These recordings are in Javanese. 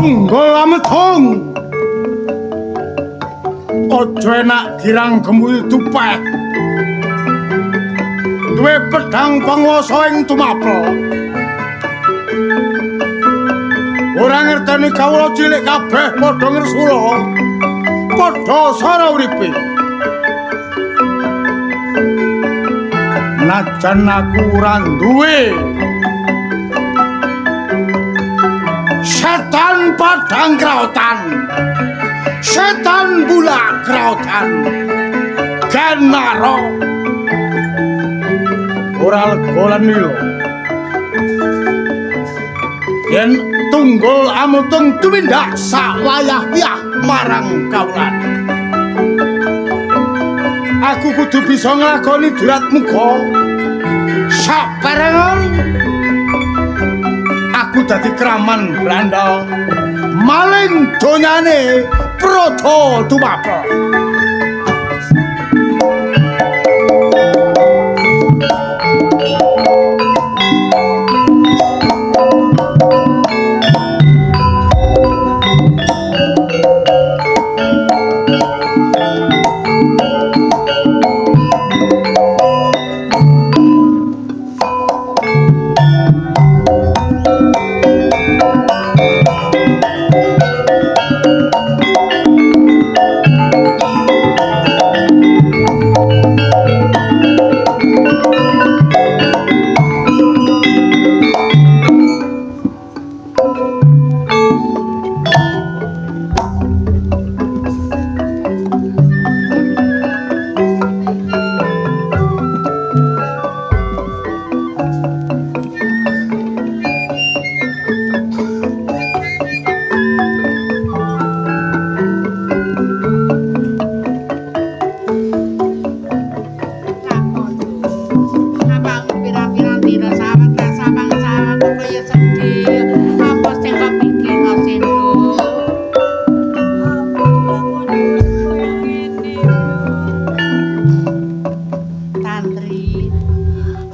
Tunggul ametung ojo enak girang gemul tupet duwe pedang panguwasa ing tumapel ora ngerteni kawula cilik kabeh padha ngresula padha sara uripe najan aku ora duwe setan padang kraotan setan bula kraotan genaro ora legolan lho yen tunggul amutung tumindak sak wayah-wayah marang kawulan aku kudu bisa nglakoni jurat muga saperangan aku dadi kraman brandal maling donyane proto tumapel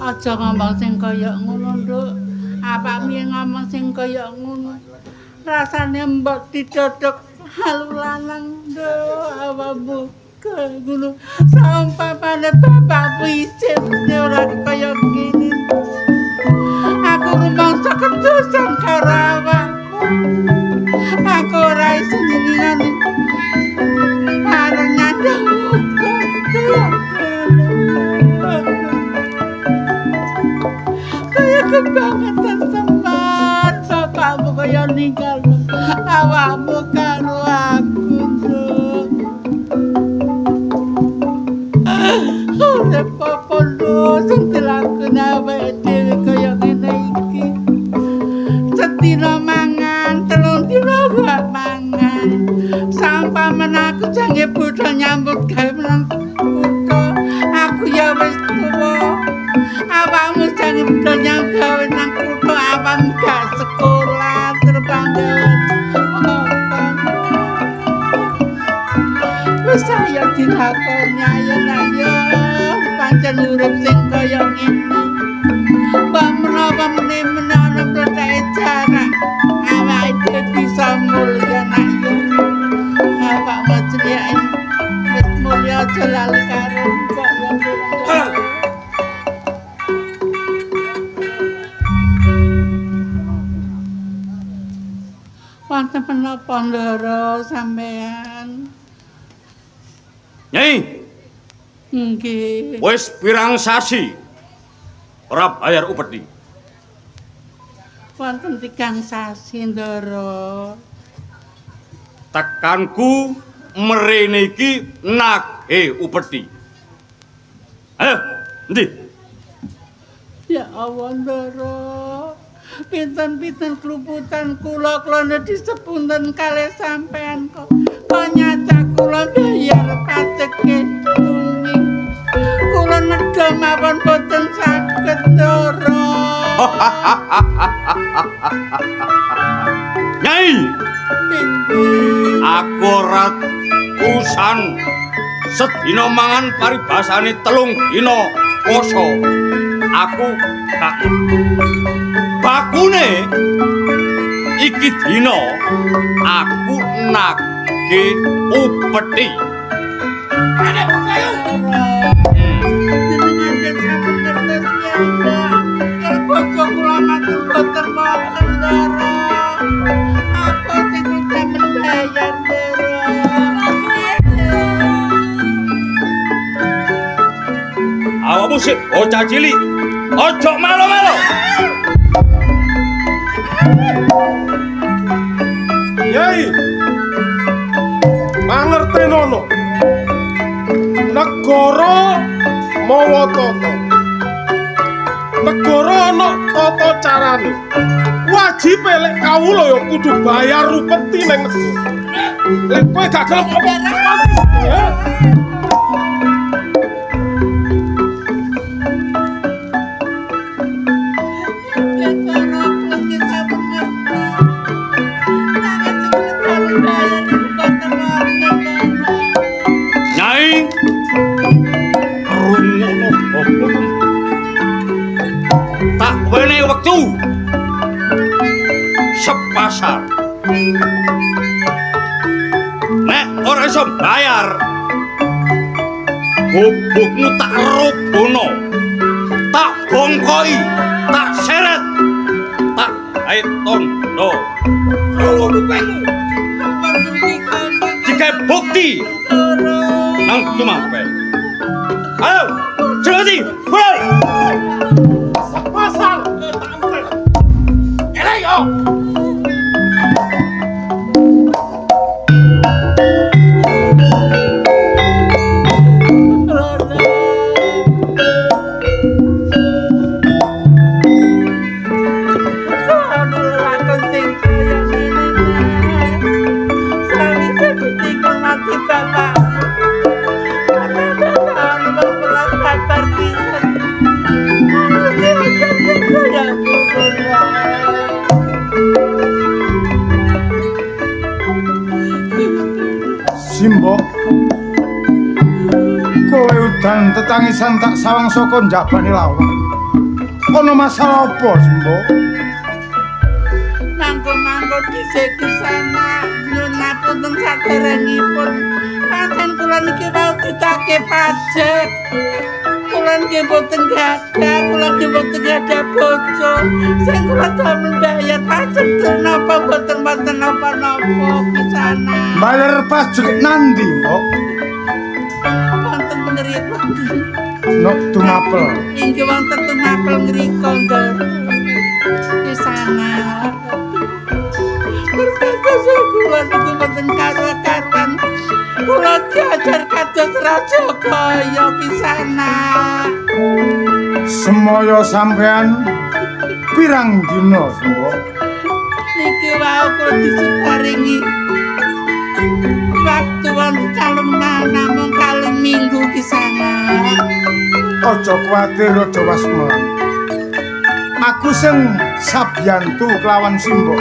Aja ngomong sing kaya ngono, Nduk. Awakmu yen ngomong sing kaya ngono, rasane mbok didodok halu lanang, Nduk. Awakmu kaya ngono. Saumpamane bapakku isin ora kaya gini. Aku rumangsa kedosan karo awakmu. Aku ora iso nyingani. Areng nyandang kebangetan sempat bapakmu kaya ninggal awakmu karo aku urip apa lho sing dilakoni awake dhewe kaya ngene iki sedina mangan telung dina gak mangan sampamane aku jange budal nyambut gawe nang kutho aku ya wis tuwa awakmu jange budal nyambut gawe nang kutho awakmu gak sekolah terbangun wis saya dilakoni ayo pancen urip sing kaya ngene mbak menapa meneh ana protek jarak awake dhewe bisa mulya nak yo awakmu celik wis mulya aja lali karo kok yo wonten menapa ndara sampean Nyai nggih wis pirang sasi ora bayar upeti wonten 3 sasi ndara tekanku mrene iki nagih upeti ayo endi ya Allah ndara pinten-pinten kluputan kula disepunten kalih sampean kok nyacak kula bayar pateke bumi kula nedha mawon boten saged ndara Nyai aku ora usan sedina mangan paribasane 3 dina poso aku gak bakune iki dina aku nagih upeti. Ada kayu. Jenengan yen sampun ngertos piyambak, yen bojo kula matur boten wonten Ndara. Apa sing kudu membayar Ndara? Awakmu sik bocah cilik, ojo malo-malo. Yai, mangertenono. Negara mawa tata. Negara ana tata carane. Wajibe lek kawula ya kudu bayar upeti ning negara. Lek kowe gak gelem apa? Nyai rungono bobong. Tak wene wektu sepasar. Nek ora iso bayar, bubukmu tak robono, tak bongkoi, tak seret, tak ae tondo. Jika bukti nang tumapel. Ayo, celati, mulai. Pasal. Eleo. Simbo, kowe udan tetangisan tak sawang saka njabane lawang. Ana masalah apa, Simbo? Mangko-mangko dhisik kesana nyuwun ngapunten saderengipun. Pancen kula niki wau ditake pajak. Kula nggih boten gadah, kula nggih boten gadah bojo. Sing kula damel bayar pajak napa boten wonten napa-napa kesana. Bayar pajak nandi, Mbok? Wonten ngriko. Nok tumapel. Inggih wonten tumapel ngriko, Ndar. Kesana. Perkakas kula niku boten karo-karuan. Kula diajar kados raja kaya pisana. Semaya sampean pirang dina, Simbo? Niki wau kula diseparingi waktu wonten calon namung kalih minggu kisana. Aja kuwatir, aja wasmon. Aku sing sabiyantu kelawan Simbo.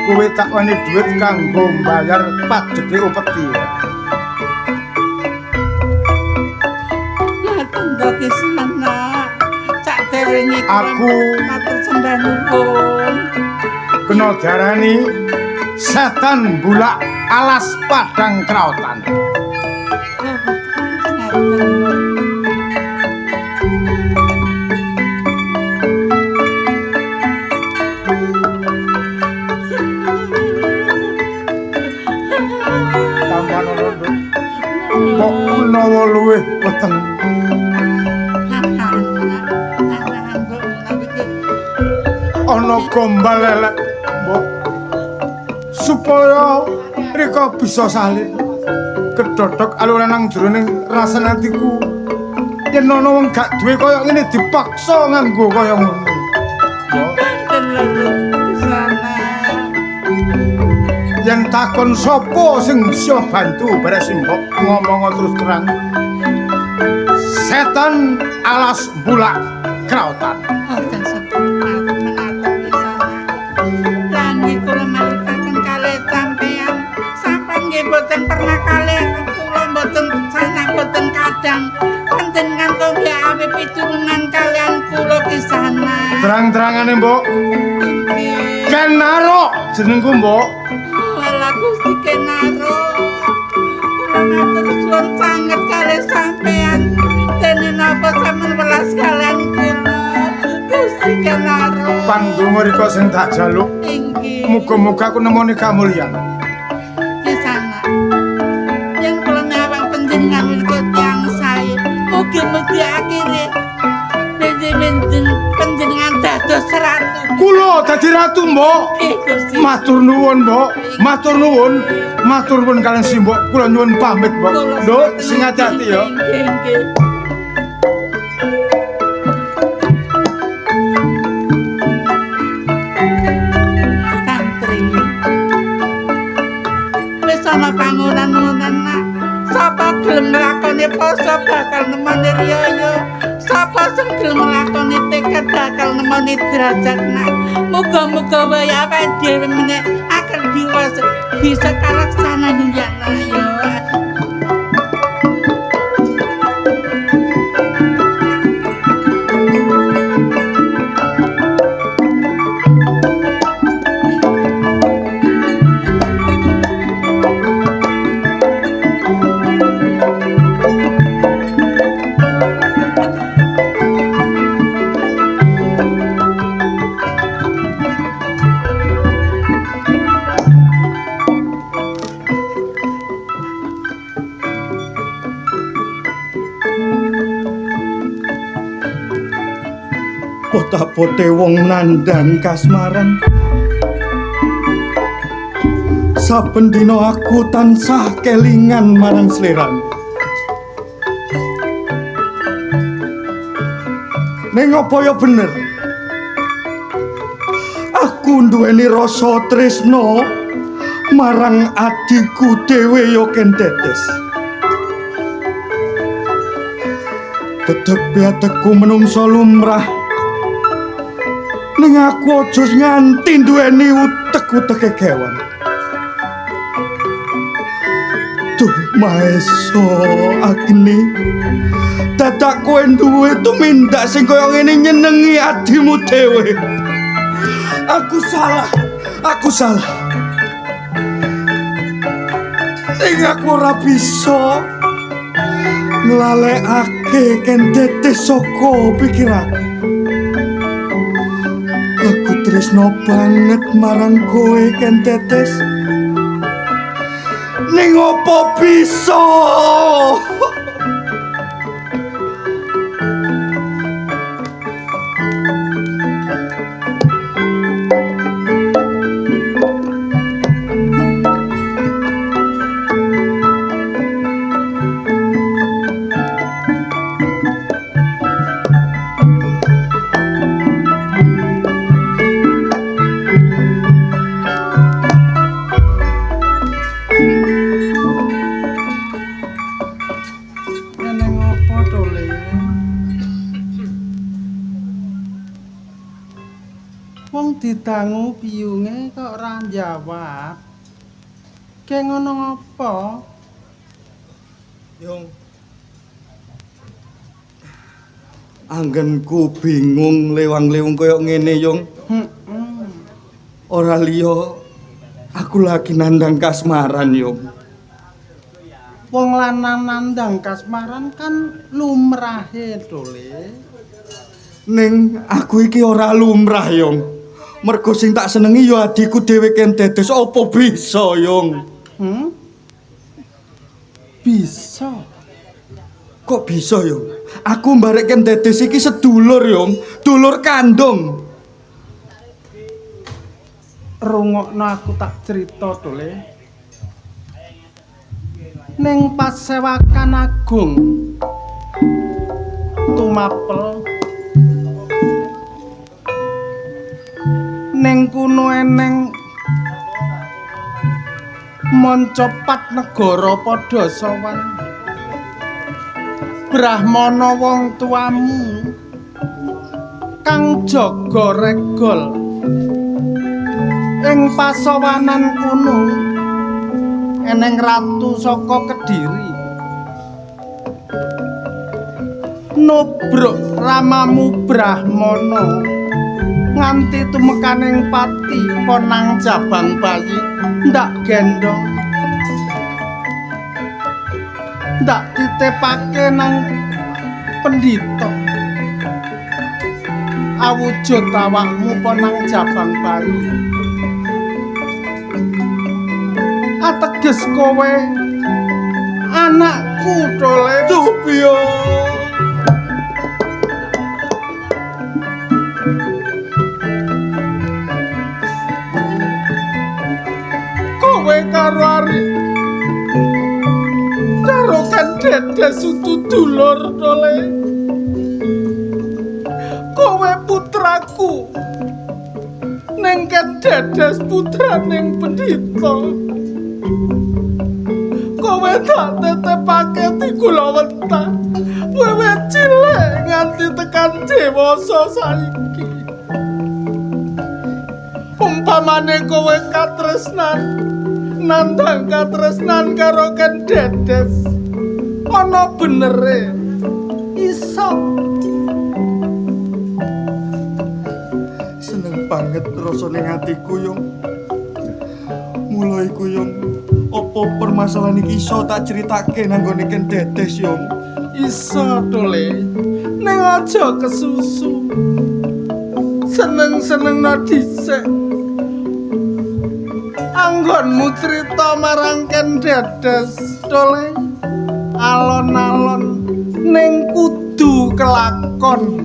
Kowe tak wani dhuwit kanggo mbayar pajeke upeti. Ngaten to kisana. Saderenge Aku matur sembah nuwun. kena diarani setan bulak alas padang kraotan. Tampan rondo. Kok menawa luwih weteng. Ana gombal elek, Mbok. Supaya rika bisa salin. Kedodok aluran nang jroning rasane atiku. Yen ana wong gak duwe kaya ngene dipaksa nganggo kaya ngono. Yen takon sapa sing bisa bantu beres Mbok ngomong terus terang. Setan alas bulak kraotan. Boten pernah kalih kula boten sanak boten kadang panjenengan kangge awe pitulungan kalian kula kisana. Terang-terangane, Mbok. Kenaro jenengku, Mbok. Walah Gusti Kenaro. Kula matur suwun sanget kalih sampean. Dene napa sampean welas kalian kula. Gusti Kenaro. Pandonga rika sing tak jaluk. Inggih. Muga-muga aku nemoni kamulyan. Kisana. Yen kula nyawang panjenengan menika tiyang sae. Mugi-mugi akhire panjenengan dados ratu. Kula dadi ratu, Mbok. Gusti. Matur nuwun, Mbok. Matur nuwun. Matur nuwun kalian si Mbok. Kula nyuwun pamit, Mbok. Nduk, sing hati-hati ya. Nggih. Tantri. Wis ana pangunan-unan nak. Sapa gelem nglakoni poso bakal nemoni riyaya. Sapa sing gelem nglakoni tekad bakal nemoni derajat nak. Muga-muga wae awake dhewe meneh akan diwasa bisa kalaksana ya ya. Pote wong nandhang kasmaran. Saben dina aku tansah kelingan marang sliramu. Ning apa ya bener? Aku nduweni rasa tresna marang adikku dhewe ya Kentetes. Tetep piateku menungso lumrah. Ning aku aja nganti duweni utek-uteke kewan. Duh Maesa Agni, dadak kowe duwe tumindak sing kaya ngene nyenengi adimu dhewe. Aku salah. Ning aku ora bisa nglalekake Kentetes saka pikiranku. Aku tresno banget marang kowe Kentetes. Ning apa bisa? Didangu piyunge kok ora njawab. Ki ngono ngapa? Yung anggenku bingung lewang-lewung kaya ngene, Yung. Ora liya aku lagi nandhang kasmaran, Yung. Wong lanang nandhang kasmaran kan lumrahe, Dole. Ning aku iki ora lumrah, Yung. Mergo sing tak senengi ya adikku dhewe Kentetes. Apa bisa, Yung? Bisa. Kok bisa, Yung? Aku mbarek Kentetes iki sedulur, Yung. Dulur kandung. Rungokno aku tak cerita, Dole. Ning pas sewakan agung tumapel ning kuno eneng moncopat negara padha sowan Brahmana wong tuamu kang jaga regol ing pasowanan kuno eneng ratu saka Kediri nubruk ramamu Brahmana nganti tumekaning pati ponang jabang bayi ndak gendong ndak titipake nang pendhita awujud awakmu ponang jabang bayi ateges kowe anakku Dole Tupio. kowe karo Ari karo kan dedes utu dulur Dole kowe putraku ning kan dedes putraning pendhita kowe tak tetepake di Kulawentah wiwit cilik nganti tekan dewasa saiki umpamane kowe katresnan nandhang katresnan karo Ken Dedes ana benere iso Seneng banget rasane atiku Yung. Mula iku Yung, apa permasalahan iki iso tak critakake nang gone Ken Dedes Yung. iso Dole ning aja kesusu seneng-senengna dhisik anggonmu cerita marang Ken Dedes Dole alon-alon ning kudu kelakon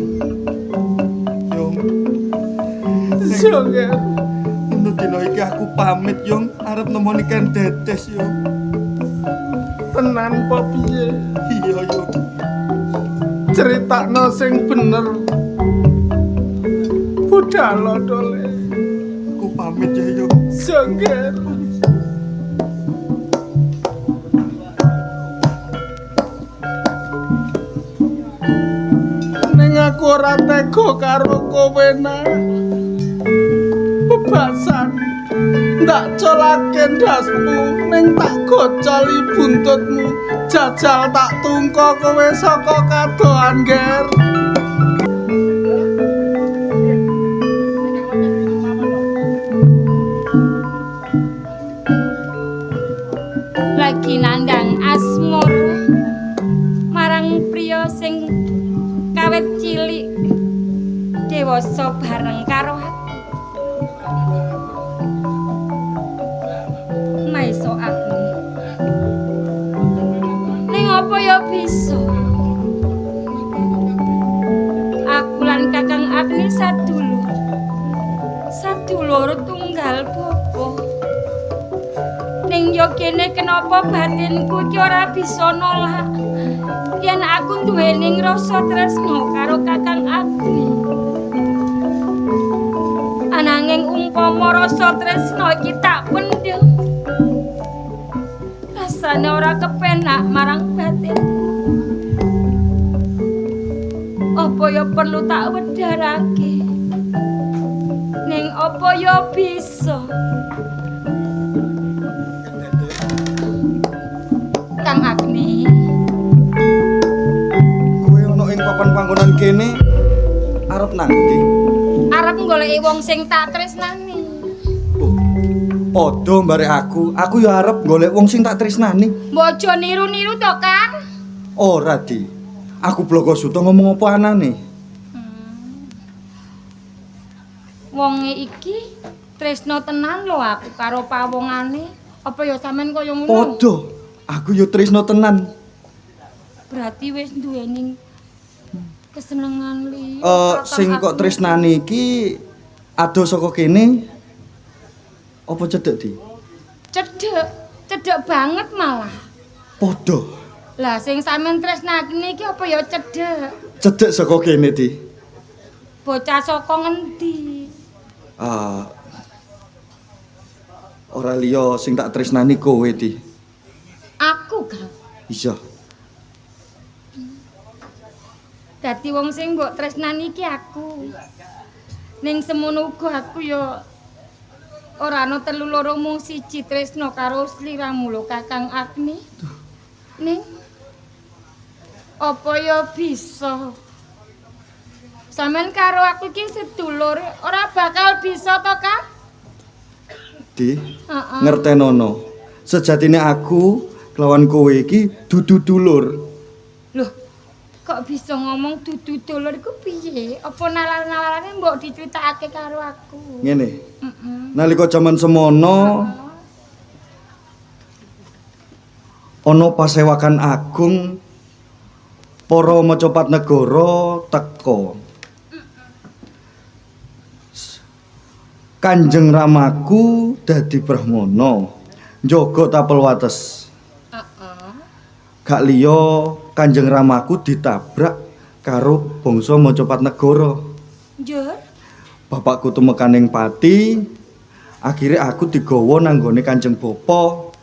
Yung, Jonger ngono dina iki aku pamit Yung, arep nemoni Ken Dedes Yung. tenan apa piye Iya Yung. critakno sing bener budhal Dole Aku pamit ya Yung. Jonger ning aku ora tega karo kowe nak bebasan ndak colake ndasmu ning tak gocoli buntutmu jajal tak tungko kowe saka kadohan ger lagi nandang asmur marang priya sing kawit cilik dewasa bareng karo Maiso Agni ning apa ya bisa aku lan Kakang Agni sadulur tunggal bapa ning yo kene kenapa batinku iki ora bisa nolak yen aku duweni rasa tresno karo Kakang Agni ananging umpama rasa tresno iki tak pendhem rasane ora kepenak marang batinku apa ya perlu tak wedharake ning apa ya bisa Kang Agni Kowe ana ing papan panggonan kene arep nang ndi? arep goleki wong sing tak tresnani. Oh, padha barek aku ya arep golek wong sing tak tresnani. Mbok aja niru-niru to, Kang. Ora, Di. Aku bloko suto ngomong apa anane. Wonge iki tresno tenan lho aku karo pawongane. Apa ya sampean kaya ngono? Padha. Aku ya tresno tenan. Berarti wis duweni kesenengan liya. Sing kok tresnani iki ado saka kene. Apa cedhek, Di? Cedhek banget malah. Padha. Lah sing sampean tresnani iki apa ya cedhek? Cedhek saka kene, Di. Bocah saka ngendi? Ora liya sing tak tresnani kowe, Di. Aku, Kang. Iya. Dadi wong sing mbok tresnani iki aku. Ning semono uga aku ya ora ana telu loro mung siji tresno karo sliramu lho Kakang Agni. Ning apa ya bisa Sampeyan karo aku iki sedulur, ora bakal bisa to, Kang? Di, Heeh. ngertenono. Sejatine aku kelawan kowe iki dudu dulur. Loh, kok bisa ngomong dudu dulur iku piye? Apa nalar-nalarane mbok diceritakake karo aku? Ngene. Heeh. Nalika jaman semono ana pasewakan agung para macapat negara teka. Kanjeng Ramaku dadi Brahmana, njaga tapel wates. Heeh. Gak liya Kanjeng Ramaku ditabrak karo bangsa macapat negara. Njur, Bapakku tumekaning pati, akhirnya aku digawa nanggone Kanjeng Bapa.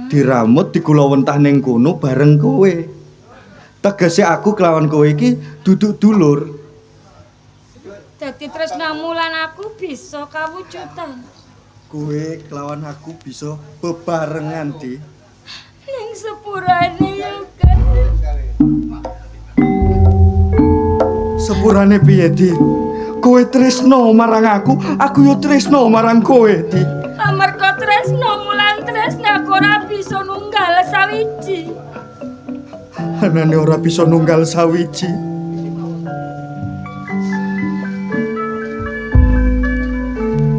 Diramut digulawentah ning kono bareng kowe. Tegese aku kelawan kowe iki duduk dulur. dadi tresnamu lan aku bisa kawujudan. Kowe kelawan aku bisa bebarengan, Di. Ning sepurane ya kan. Sepurane piye, Di? Kowe tresno marang aku yo tresno marang kowe, Di. Amarga tresnamu lan tresnaku ora bisa nunggal sawiji. Anane ora bisa nunggal sawiji.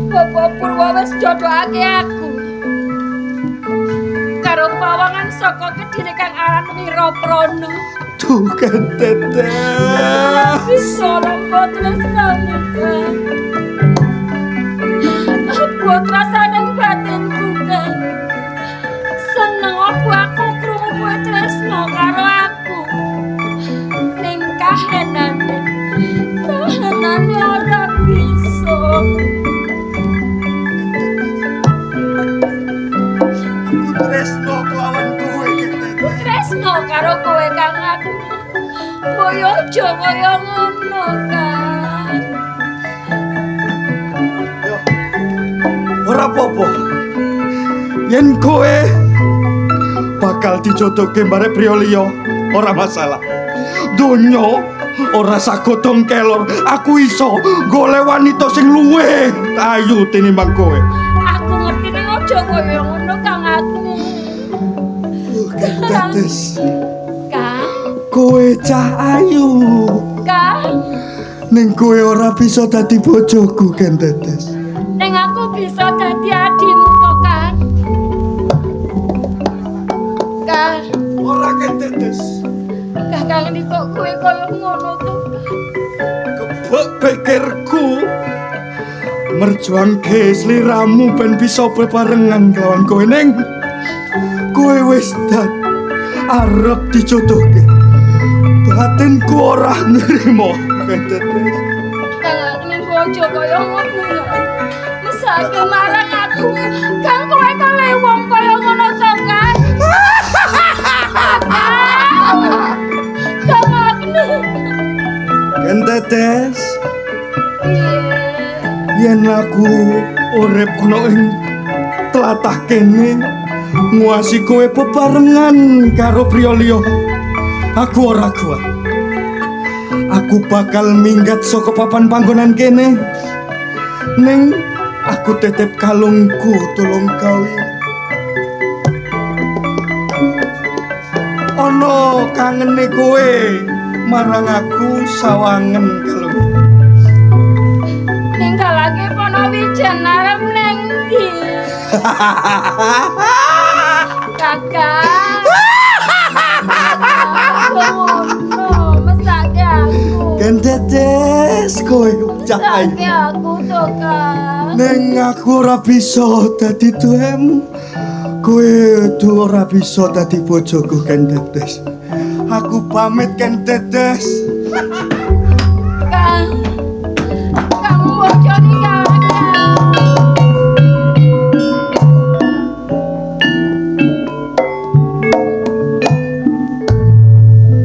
Bapak Purwa wis jodohake aku karo pawangan saka Kediri kang aran Wiraprana. Tuh kan teteh. Bisa nampa tresnamu kan. Buat rasaning batinku kan. Seneng aku krungu kowe tresno karo aku. Ning kahanane ora bisa. Tresno kelawan kowe, teteh. Tresno karo kowe kang aku. Boyo aja kaya ngono kan. Ora apa-apa. Yen kowe bakal dijodohke barek priya liya, ora masalah. Donya ora sagodhong kelor, aku iso golek wanita sing luwih ayu tinimbang kowe. Aku ngerti ning aja kaya ngono kang aku. Tetes, Kang, kowe cah ayu. Kang, Ning kowe ora bisa dadi bojoku, Ken Tetes. ning aku bisa dadi adimu kok, Kang. Kang, Ora Ken Tetes. Kang ndi kok kowe kaya ngono to? Kebek pikirku merjuangke sliramu ben bisa bebarengan kawan kowe ning kowe wis arep dijodohke. Batinku ora nrimo, Tetes. Kang aku ning bojo kaya ngono ya. Mesake marang aku. Kang kowe kale wong kaya ngono to, Kang. Kang aku. Ken Tetes, Piye? yen aku urip ana ing tlatah kene nguasi kowe bebarengan karo priya liya, aku ora kuat. Aku bakal minggat saka papan panggonan kene. Ning aku tetep kalungku tulung gawe. Ono kangene kowe marang aku sawangen kalung. Ninggalake Ponowijen arep nang ndi? Kakak. Ngono, mesake aku. Ken Tetes, kowe cah Mesake ayu. aku to, Kang. Neng aku ora bisa dadi tuemu. Kowe ora bisa dadi bojoku, Ken Tetes. Aku pamit, Ken Tetes. Kang. Kamu ojo ninggalake aku.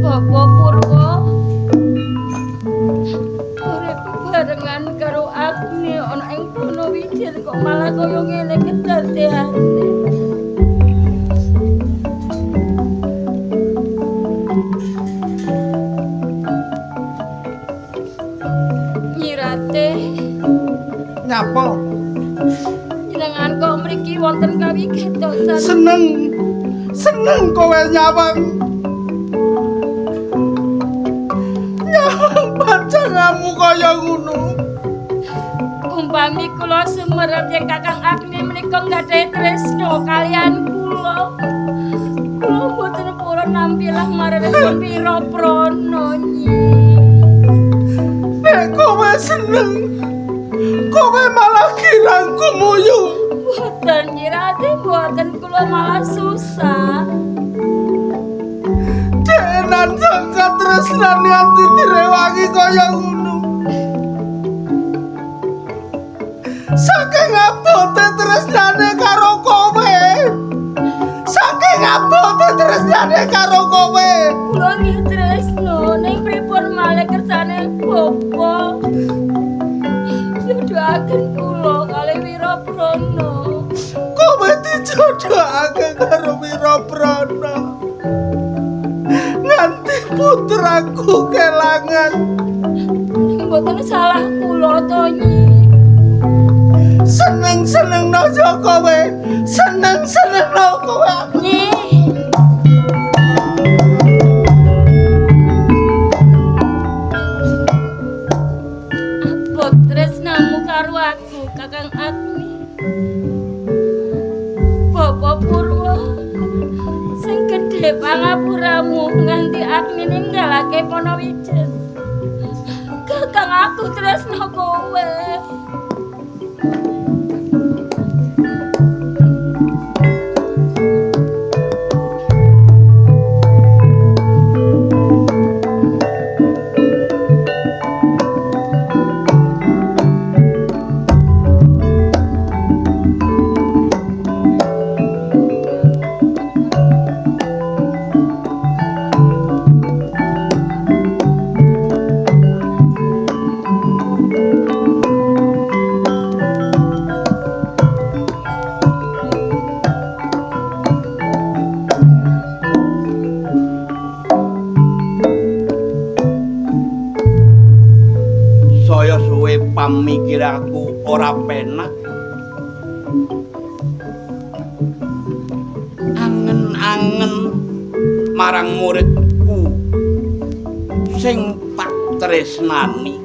Bapak Purwo. Urip barengan karo Agni ana ing Ponowijen kok malah kaya ngene kedadeane. napa? Jenengan kok mriki wonten kawigatosan. Seneng kowe nyawang. Nyawang panjangamu kaya ngono. Umpami kula sumerep yen Kakang Agni menika nggadahi tresna kalian kula. Kula mboten purun nampilah marang pira prana nyi. Nek kowe seneng, kowe malah kirang kumuyu. Boten nyi Rati, boten kula malah susah. Denan jangka tresnan nganti direwangi kaya ngono. Saking abote tresnane karo kowe. Saking abote tresnane karo kowe. Kula nggih tresna ning pripun malih kersane bapa. Jodohaken kula kalih Wiraprana. Kowe dijodohake karo Wiraprana. Nganti putraku kelangan. Mboten salah kula to nyi. Seneng-seneng no kowe. Seneng-seneng no kowe. Nyi. Abot tresnamu karo aku, Kakang Agni. Bapa Purwa sing gedhe pangapuramu nganti Agni ninggalake Panawijen. Kakang aku tresna kowe. Saya suwe pamikiraku ora penak. Angen-angen marang muridku sing tak tresnani.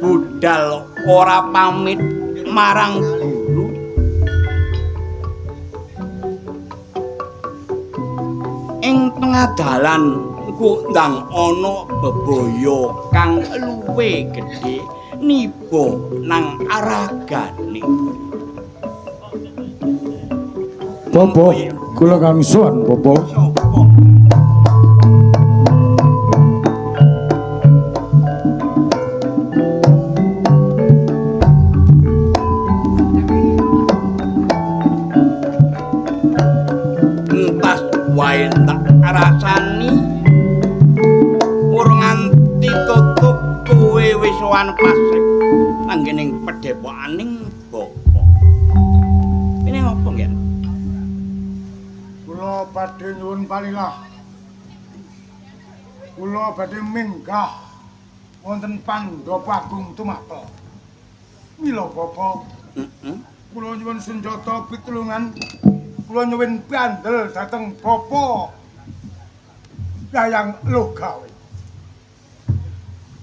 Budal ora pamit marang guru. Ing tengah dalan engko ndang ana bebaya kang luwih gedhe niba nang aragane. Bobo, kula kang suwan, Bobo. Entas wae tak rasani urung nganti tutup kowe wis sowan pasrep anggening pedhepokaning bapa. Ini ngopo nggih? Kula badhe nyuwun palilah. Kula badhe minggah wonten Pandhapa Agung Tumapel. Mila Bapa, kula nyuwun senjata pitulungan. Kula nyuwun bandel dhateng Bapa Dayang Logawe.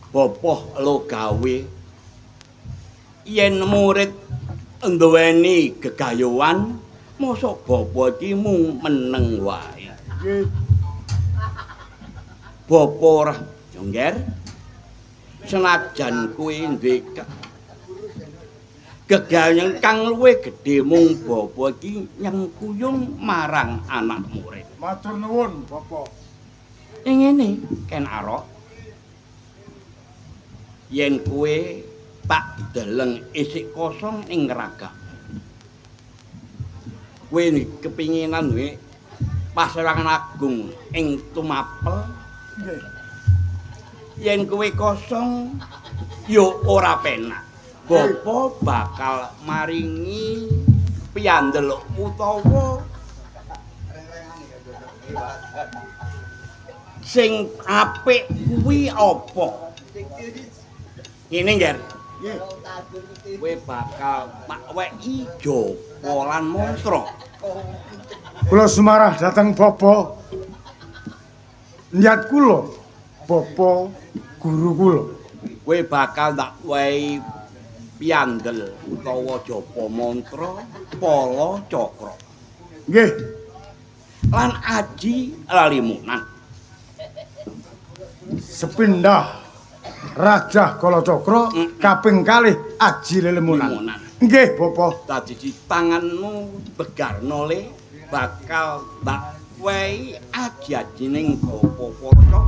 Bapa Logawe yen murid nduweni gegayuhan mosok bapa iki mung meneng wae. Nggih, Bapa ora jongger senajan kuwi duwe gegayuhan kang luwih gedhe mung bapa iki nyengkuyung marang anak murid. matur nuwun, Bapa. Ngene Ken Arok. Yen kuwe tak deleng isik kosong ing ragak. Kuwe kepinginan duwe Pasewangan Agung ing Tumapel. Nggih. Yen kuwe kosong yo ora penak. Bapa bakal maringi piyandelok utawa sing apik kuwi apa? Ngene, Nger. Kowe bakal tak weki japa lan mantra. Kula sumarah dhateng Bapa. Niat kula Bapa guru kula. Kowe bakal tak wehi pianggel utawa japa mantra pala cakra. Nggih, Lan aji lalimunan. sepindah Raja Kalacakra kaping kalih aji lelemunan. Limunan. Nggih, Bapa. Dadi tanganmu begarno le bakal tak wehi aji-ajining bapa pala cakra.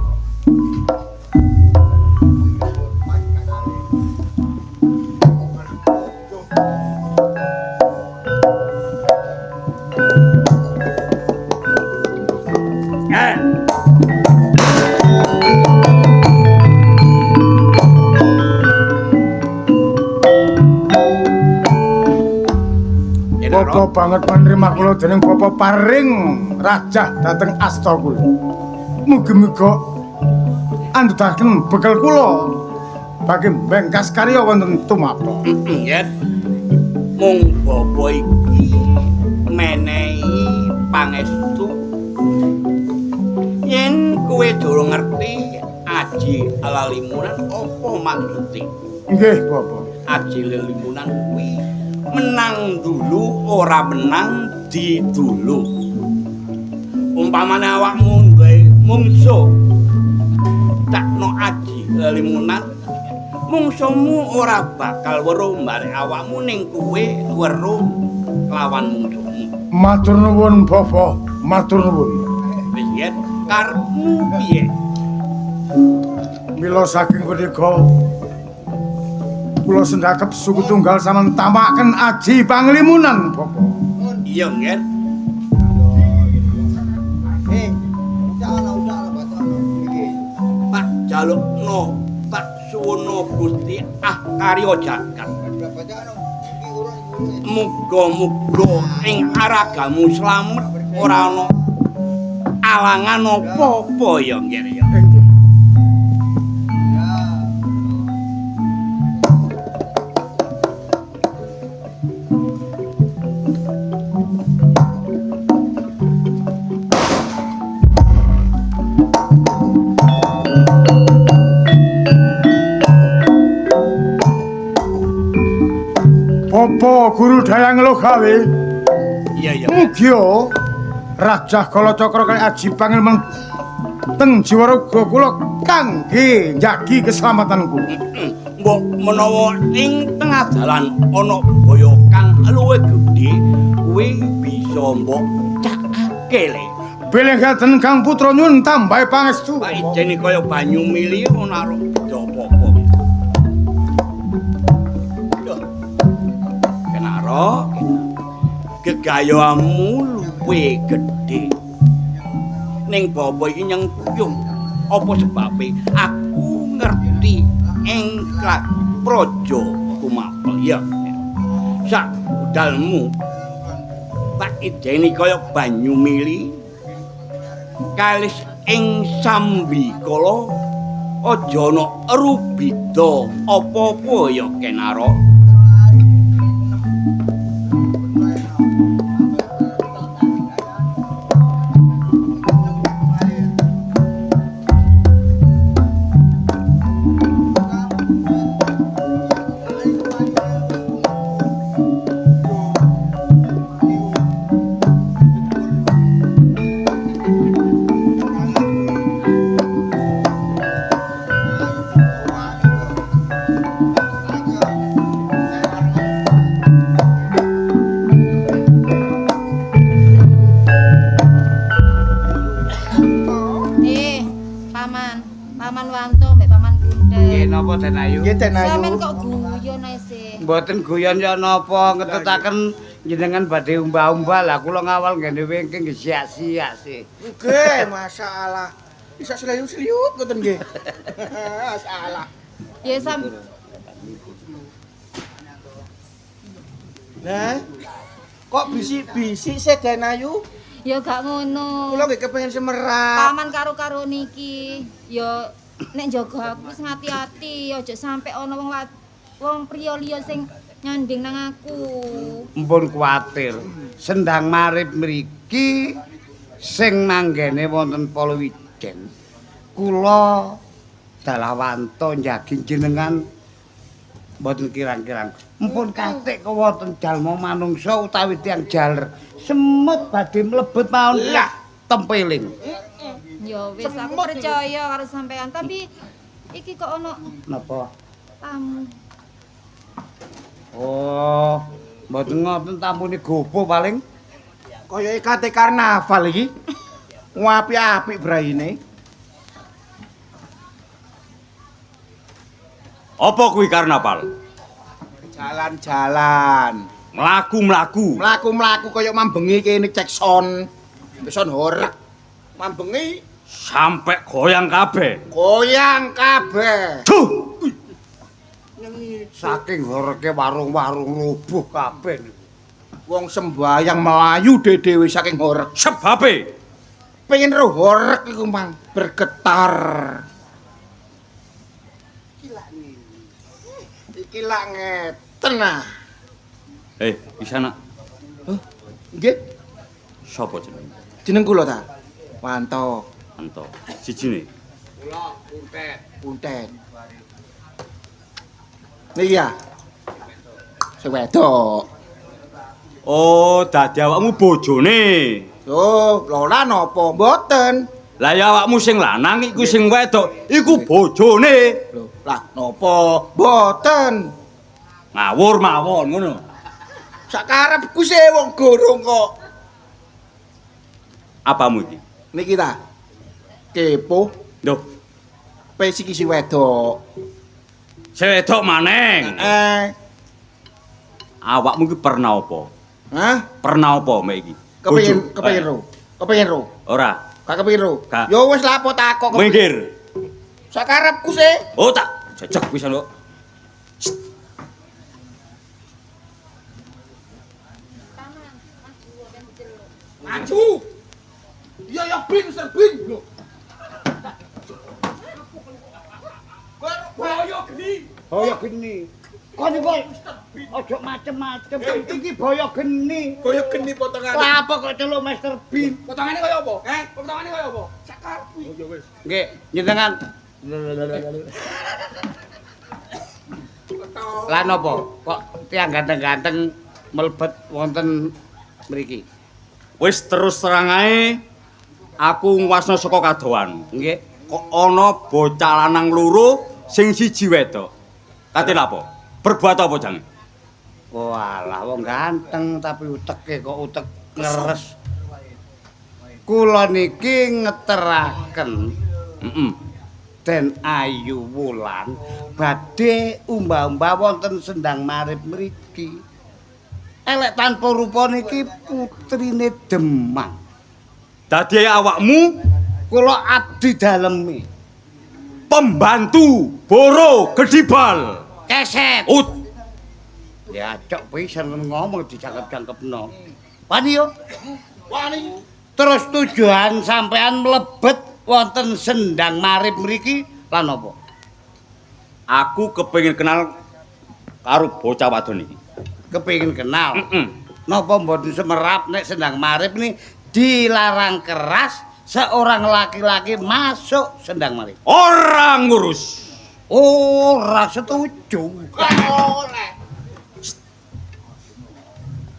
Bapa banget panerima kula dening Bapa paring rajah dhateng asta kula. Mugi-mugi andutaken bekal kula bagi bengkas karya wonten tumapa. Nggih. Mung bapa iki menehi pangestu yen kowe durung ngerti aji lalimunan apa maksude. Nggih, Bapa. Aji lalimunan kuwi menang dulu ora menang didulu. Umpamane awakmu duwe mungsuh takno aji lalimunan, mungsuhmu ora bakal weruh barek awakmu ning kowe weruh lawan mungsuhmu. Matur nuwun, Bapa. Matur nuwun. Wis yen karepmu piye? Mila saking punika kula sendakep suku tunggal saman tamaken aji panglimunan, Bapa. Iya, Nger. Tak jalukno, tak suwono Gusti Karya Jagat. Muga-muga ing aragamu slamet ora ana alangan apa-apa ya, Nger ya. Bapa guru dayang logawe. Iya. Mugi Raja Kalacakra kali aji pangilman teng jiwaraga kula kangge njagi keselamatanku. Mbok menawa ing tengah dalan ana baya kang luwih gedhe, kuwi bisa mbok cakake le. Belengaken Kang Putra nyuwun tambahi pangestu. Pak ijene kaya banyu mili ora beda apa-apa. Kenaro, gegayamu luwih gedhe. Ning bapa iki nyang kuyung. Apa sebabe aku ngerti ing praja kumapel ya. Sak budalmu tak ideni kaya banyu mili kalis ing sambikala aja ana rubida apa-apa ya Kenaro. Sampeyan kok guyon ae sih. Mboten guyon ya napa ngetutaken jenengan badhe umbah-umbah lah kula ngawal nggene wingking nggih sia-sia sih. Nggih, masalah. Bisa seliut-seliut ngoten nggih. Masalah. Ya sam. Nah, kok bisik-bisik Sedan Ayu? Ya gak ngono. Kula nggih kepengin semerap. Paman karo-karo niki ya nek njaga aku wis ngati-ati, aja sampe ana wong priya liya sing nyanding nang aku. Mpun kuwatir. Sendang Marip mriki sing manggene wonten Palawijen. Kula Dalawanto njagi jenengan mboten kirang-kirang. Mpun katik wonten jalma manungsa utawi tiyang jaler. Semut badhe mlebet mawon tempeling. Ya wis aku percaya karo sampean, tapi iki kok ana Napa? tamu. Oh, mboten ngoten tampune gopo paling. Kaya ikate karnaval iki. Apik-apik braine. Apa kuwi karnaval? Jalan-jalan. Mlaku-mlaku. Mlaku-mlaku kaya mambengi kene cek son. Son horek. Mambengi Sampai goyang kabeh. goyang kabeh. Duh! Saking horeke warung-warung rubuh kabeh niku. Wong sembayang melayu dhewe saking horek. Sebabe Pengen roh horek iku mang bergetar. Iki lak ngeten ah. di sana Nggih, sapa jeneng? jeneng kula ta? Wanto. Anto. Sijine. Kula Punten. Niki ya. Sing wedok. Oh, dadi awakmu bojone. Oh, lola napa mboten? Lah ya awakmu sing lanang iku sing wedok, iku bojone. Lho, lah napa mboten? Ngawur mawon ngono. Sakarepku sih wong gorong kok. Apamu iki? Niki ta. Kepo Duh, pesiki si wedok. wedok maneng. Awakmu iki pernah apa? Hah? Pernah apa mek iki? Kepengin ro. Kepengin ro. Ora. Gak kepengin ro. Gak. Ya wis lapo takok. Minggir. Sakarepku sih. Oh, tak jejeg pisan kok. Maju. Ya bin serbin lho. Boyo geni. Boyo geni. Kon iki aja macem-macem. Iki boyo geni. Boyo geni potongane. Lah apa kok celuk Master Bin? Potongane kaya apa? Potongane kaya apa? Sakarepku. Oh ya wis. Nggih, njenengan. Lah napa? Kok tiyang ganteng-ganteng mlebet wonten mriki? Wis terus terang ae aku nguwasno saka kadohan. Nggih. Kok ana bocah lanang loro sing siji wedok. Kate lha apa? Berbuat apa jange? Walah wong ganteng tapi uteke kok utek ngeres. Kula niki ngeteraken Den Ayu Wulan badhe umbah-umbah wonten Sendang Marip mriki. Elek tanpa rupa niki putrine Demang. Dadi awakmu Kula abdi daleme. pembantu Boro Gedibal. Keset. Ut. Ya cok pisan ngomong dicangkep-cangkepno. Wani yo. Wani. Terus tujuan sampean mlebet wonten Sendang Marip mriki lan apa? Aku kepengin kenal karo bocah wadon iki. Kepengin kenal. Napa mboten semerap nek Sendang Marip ini dilarang keras seorang laki-laki masuk Sendang Marip? Orang ngurus. Ora setuju. Oleh.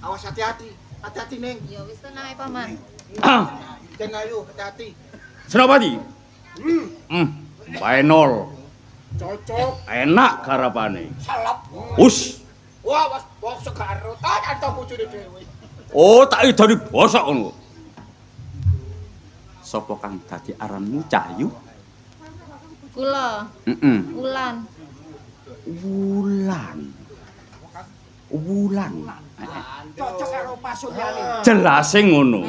Awas hati-hati. Hati-hati, Neng. Ya wis tenang ae paman. Den Ayu, hati-hati. Senopati. Baenol. Cocok. Enak garapane. Salap. Us. Wah, was bosok karo. Anto bojone dhewe. Oh, tak idoni bosok ngono. Sapa kang dadi aranmu Cahyu? Kula. Wulan. Wulan. Cocok karo pasunyane. Jelase ngono.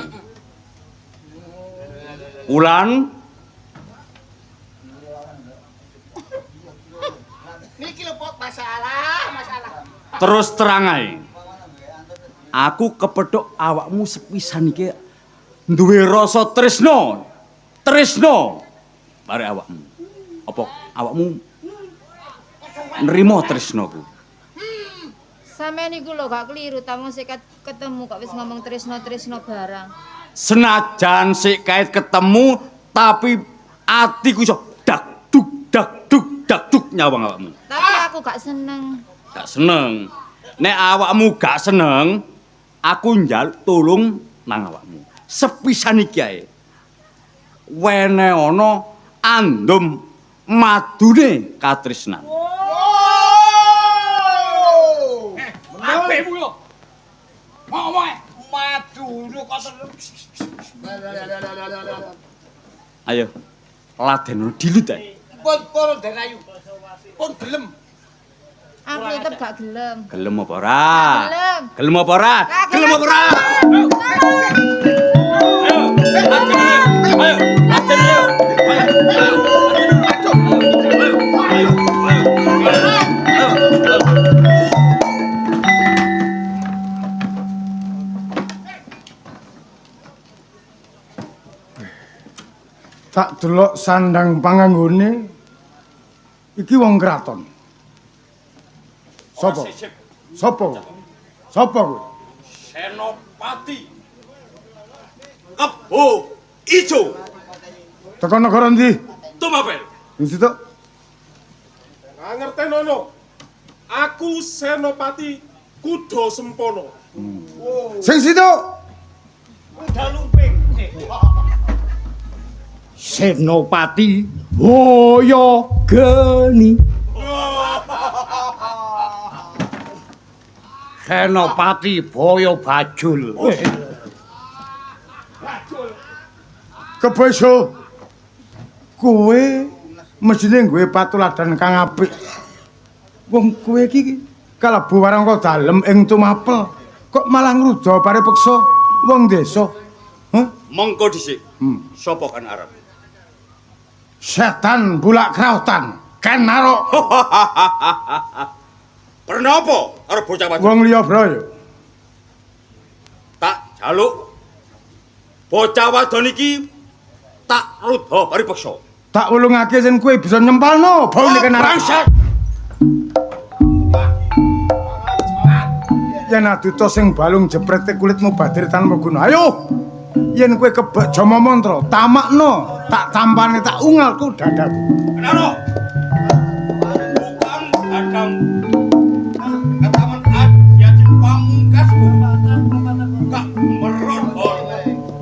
Wulan. Niki lho Pot, masalah. Terus terang ae. Aku kepethuk awakmu sepisan iki duwe rasa tresna. Tresna bare awakmu. Apa awakmu nrimo tresnaku? Sampeyan iku lho gak keliru ta wong sik ketemu kok wis ngomong tresno-tresno barang. Senajan sik kait ketemu tapi atiku iso dak duk nyawang awakmu. Tapi aku gak seneng. Gak seneng. Nek awakmu gak seneng, aku njaluk tulung nang awakmu. Sepisan iki ae. Wene ana andum madune katresnan. Apemu yo. Ngomong madune kok. Ayo, laden dilut ae. Pun derayu. Pun gelem. Aku tetep gak gelem. Gelem apa ora? Gelem. Gelem apa ora? Gelem apa ora? Ayo, laden ayo. Tak delok sandang panganggone iki wong kraton. Sopo? Sopo? Sopo kuwi? Senopati Kebo Ijo Teko negara ndi? Tumapel. Ing situ. Ngertenono. Aku Senopati Kuda Sempono. Sing situ. Kuda lumping. Senopati Hoyo Geni. Senopati Boyo Bajul. Kebeso. Kowe mesine duwe patuladan kang apik. Wong kowe iki kalebu warangka dalem ing Tumapel. Kok malah ngruda parepeksa wong desa? Hah? Mengko dhisik. Sapa kan arep? Setan bulak krautan, Ken Narok. Pernapa arep bocah wadon? Wong liya braya. Tak jaluk bocah wadon iki tak rudha paripeksa. Tak ulungake yen kowe bisa nyempalno baune Ken Narok. Yen aduta sing balung jeprete kulitmu badir tanpa guna. Ayo. Yen kowe kebak jama mantra, tamakno, tak tampane tak ungalku dadaku. Kenapa? Bukan kadang kataman jadi pamungkasku. Kak merohol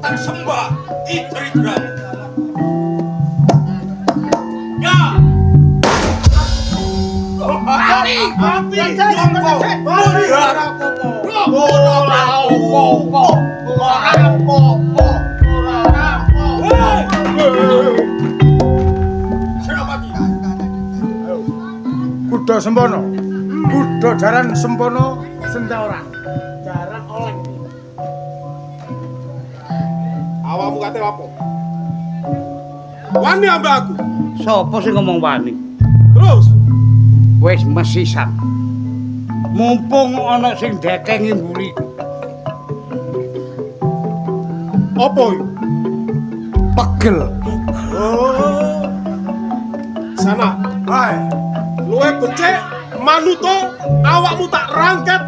tak sembah itri-itrimu. Ya. Mati. Kuda Sempono. Kuda jaran Sempono Sentaurang. Jaran oleng. Awakmu kate apa? Wani ambek aku. Sopo sing ngomong wani? Terus Wis mesisan. Mumpung ana sing dekengi mburi. apa iki? Pegel. Oh. Sana. Hai. Luwe becik manuto awakmu tak rangket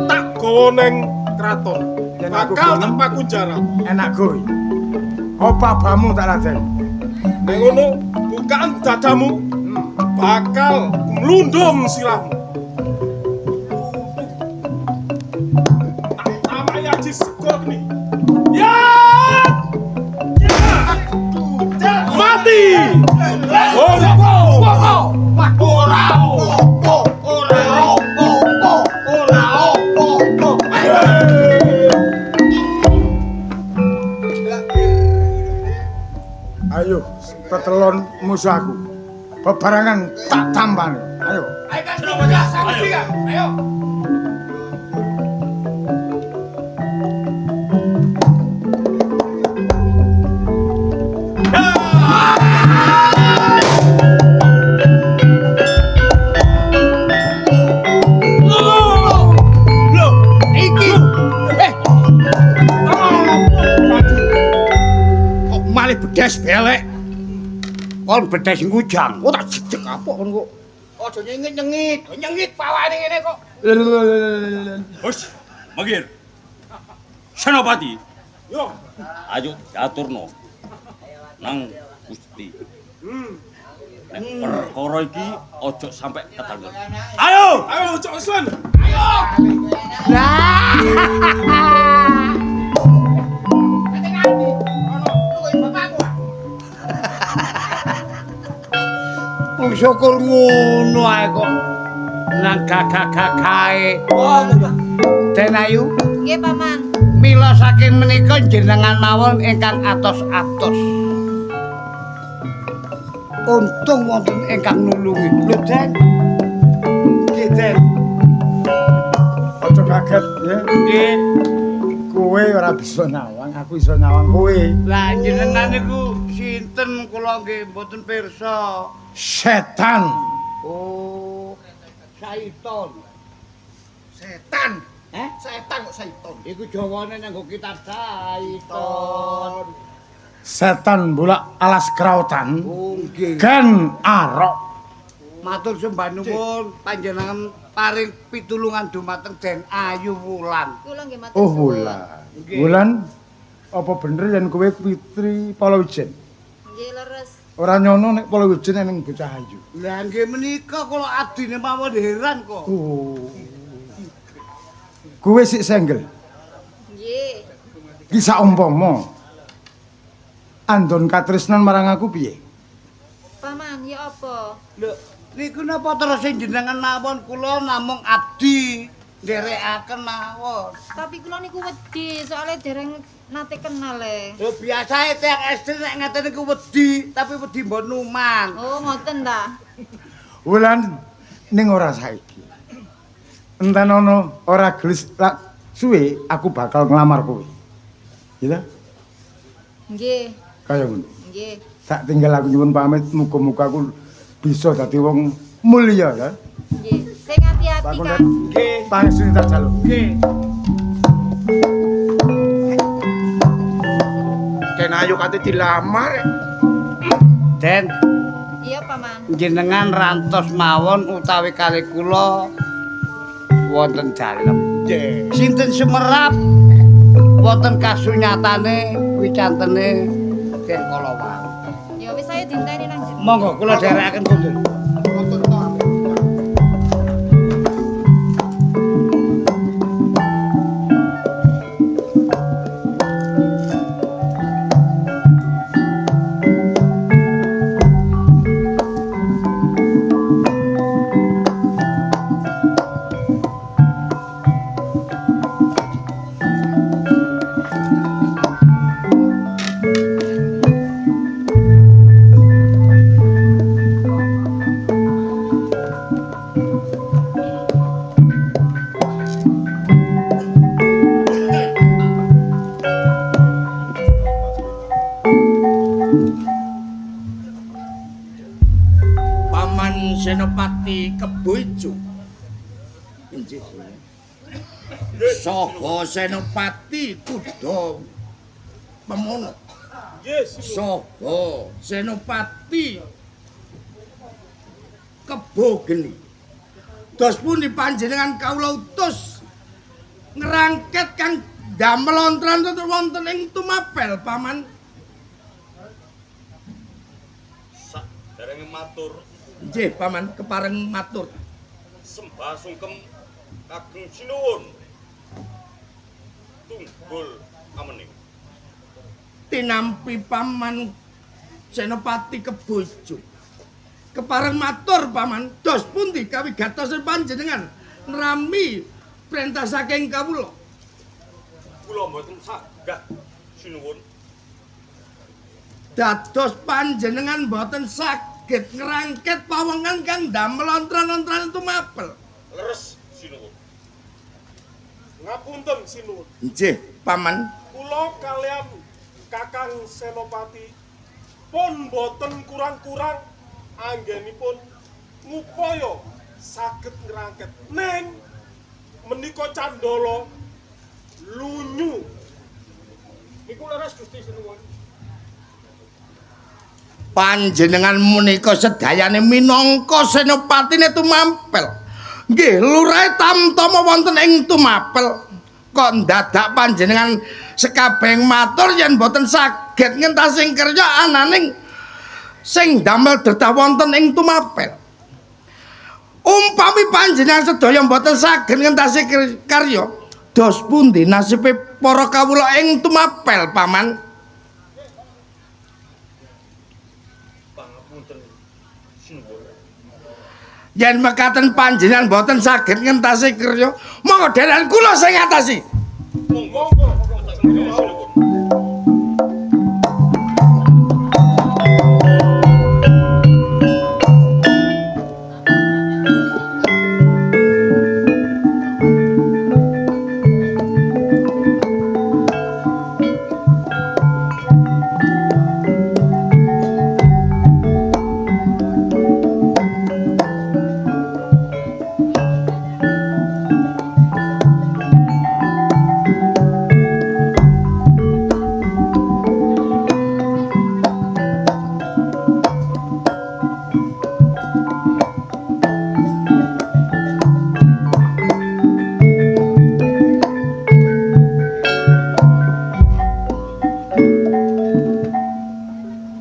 tak gawa neng kraton. Yen aku Bakal gelem. tak paku jarak. Enak gue. Apa bamu tak laden? Nek ngono bukaan dadamu bakal mlundung silahmu. Tak tamai aji sekot nih. Ya! Mati! Ayo, petelon musuh aku. Bebarangan tak tampani. Ayo. Ayo. bedes belek. Kon bedes ngujang. Oh tak jejeg apa kon kok. Aja nyengit-nyengit. Nyengit pawane ngene kok. Hus, Magir. Senopati. Yo. Ayo diaturno. Nang Gusti. Nek perkara iki aja sampe ketanggal. Ayo! Ayo Cok Sun. Wong syukur ngono ae kok. Nang gagah-gagahe. Den Ayu, Nggih, Paman. mila saking menika jenengan mawon ingkang atos-atos. Untung wonten ingkang nulungi. Lho, Den. Nggih, Den. Aja kaget ya. Nggih. Kowe ora bisa nyawang, aku iso nyawang kowe. Lah jenengan niku sinten kula nggih mboten pirsa. Setan. Oh, Saiton. Setan. Eh? Setan kok Saiton. Iku jawane nganggo kitab Saiton. Setan bola alas kerautan. Oh, nggih. Gan arok. Matur sembah nuwun panjenengan paring pitulungan dumateng Den Ayu Wulan. Kula nggih matur Oh suwun. Wulan. Nggih. Wulan apa bener yen kowe Fitri Palawijen? Nggih, leres. Ora nyono nek Palawijen ning bocah ayu. Lah nggih menika kula adine mawon heran kok. Oh. Kowe sik senggel. Nggih. Ki saumpama andon katresnan marang aku piye? Paman, ya apa? Lho, niku napa terus jenengan mawon kula namung abdi nderekaken mawon. Tapi kula niku wedi, soalnya dereng nate kenal e. Lho biasae tiyang SD nek ngeten niku wedi, tapi wedi mbon numan. Oh, ngoten ta. Wulan ning ora saiki. Enten ana ora gelis suwe aku bakal nglamar kowe. Iya? Nggih, Kaya ngono. nggih. Tak tinggal aku nyuwun pamit muga-muga aku bisa dadi wong mulya ya. Nggih. Sing hati-hati, Pak Kang. Nggih, Pangestune tak jaluk. nggih. Den Ayu kate dilamar. Den, Iya, Paman. jenengan rantos mawon utawi kali kula wonten dalem. Nggih. Sinten sumerap wonten kasunyatane wicantene Den Kalawang. Ya wis saya dinteni nang jeneng. Monggo kula dherekaken kundur. Wonten to. Paman Senopati Keboijo. Injih. Saha Senopati Kuda Pemono. Saha Senopati Kebogeni. Dos pundi panjenengan kawula utus ngrangket kang damel ontran wonten ing Tumapel, Paman. Dereng matur Nggih, Paman, kepareng matur. sembah sungkem kagem sinuwun. Tunggul amening. Tinampi Paman Senopati Keboijo. Kepareng matur Paman, dos pundi kawigatosan panjenengan nrami perintah saking kawula. Kula mboten sagah sinuwun. Dados panjenengan boten saged ngrangket pawongan kang damel ontran-ontran tumapel. Leres sinuwun. Ngapunten sinuwun. Nggih, Paman. Kula kalian Kakang Senopati pun boten kurang-kurang anggenipun ngupaya saged ngrangket ning menika Candala lunyu. Niku leres Gusti sinuwun. Panjenengan menika sedayane minangka senopatine Tumampel. Nggih, lurahe tamtama wonten ing Tumapel. Kok dadak panjenengan sekabehing matur yen boten saged ngentasing kerja ananing sing damel dedha wonten ing Tumapel. Umpami panjenengan sedaya boten saged ngentasi karya, dos pundi nasibe para kawula ing Tumapel, Paman? Yen mekaten panjenengan boten saged ngentasi karya, monggo dalan kula sing ngatasi.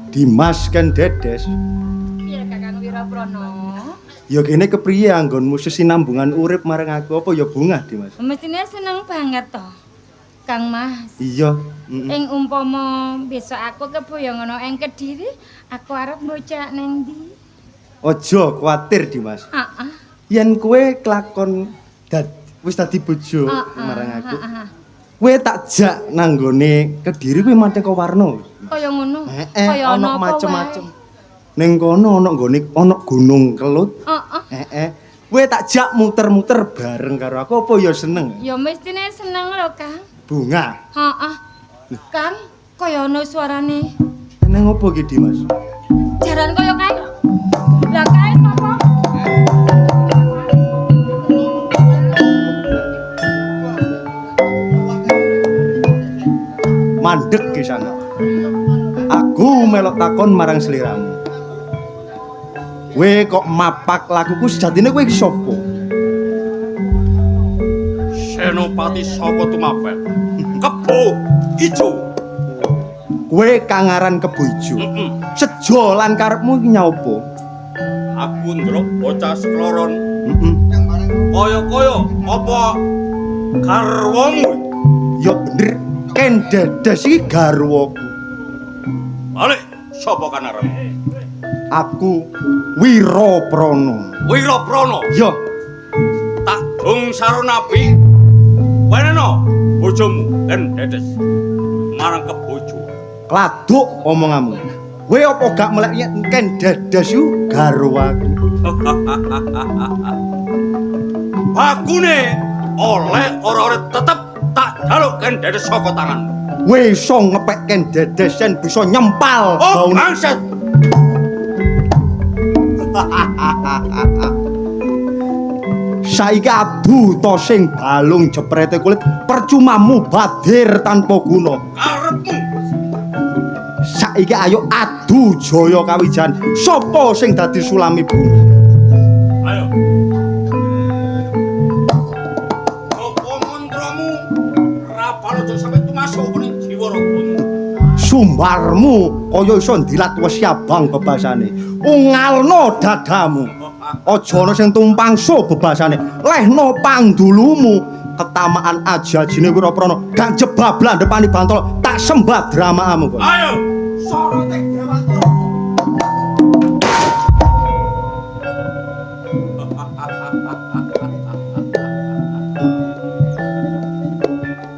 Dimas kan Dedes. Piye Kakang Wiraprana? Ya kene kepriye anggonmu sesinambungan urip marang aku apa ya bungah Dimas? Mestine seneng banget to. Kang Mas. Iya. Ing umpama besok aku keboyong ana ing Kediri, aku arep mbocak nang ndi? Aja kuwatir Dimas. Heeh. Yen kowe kelakon wis dadi bojo marang aku. Kowe tak jak nang nggone Kediri kowe Mateka Warna. Kaya ngono. Kaya ana macem-macem. Ning kono ana nggone ana Gunung Kelut. Heeh. Kowe tak jak muter-muter bareng karo aku apa ya seneng? Ya mestine seneng lho, Kang. Bunga. Heeh. Kang, kaya ana suarane. Nang opo iki, Dimas? Jaran kaya kae. Lah kae sapa? Mandek ki sana. Aku melok takon marang sliramu. Kowe kok mapak lakuku sejatine kowe iki sapa? Senopati saka Tumapel. Kebo ijo. Kowe kangaran Kebo Ijo. Sejo lan karepmu iki nyapa? Aku ndruk bocah sekloron. Kaya-kaya apa garwamu? Ya bener, Ken Dedes iki garwaku. Balik, sapa kan arep? Aku Wiraprana. Wiraprana. Ya, Tak dung saronapi. Weneno bojomu Ken Dedes marang Kebojo. kladuk omonganmu. Kowe apa gak melek Ken Dedes iku garwaku? Bakune oleh ora tetep tak jaluk Ken Dedes saka tanganmu. Kowe iso ngepek Ken Dedes yen bisa nyempal Oh, baune. bangsat. Saiki adu to sing balung jeprete kulit percuma mubadir tanpa guna. Karepmu. Saiki ayo adu jaya kawijan. Sapa sing dadi sulami bumi? Ayo. Apa mantramu rapal aja sampe tumasuk ning jiwa ragamu. Sumbarmu kaya iso ndilat wesi abang bebasane. Ungalno dadamu. Aja ana sing tumpangso bebasane. Lehno pandulumu. Ketamaan ajajine Wiraprana gak jebablan depani bantol tak sembah dramaamu kok. Ayo. Sorote Dewantara.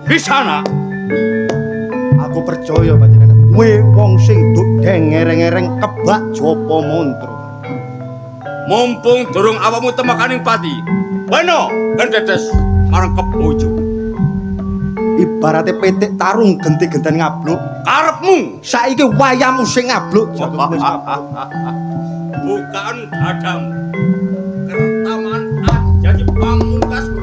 Bisana. Aku percaya panjenengan. Kowe wong sing nduk dengereng-ereng kebak japa mantra. Mumpung durung awakmu temakaning pati. Weno, Ken Dedes marang Kebojo. Ibarate petik tarung genti-genten ngabluk. Karepmu Saiki wayahmu sing ngabluk. bukan dadamu. Kertaman jadi pamungkasku.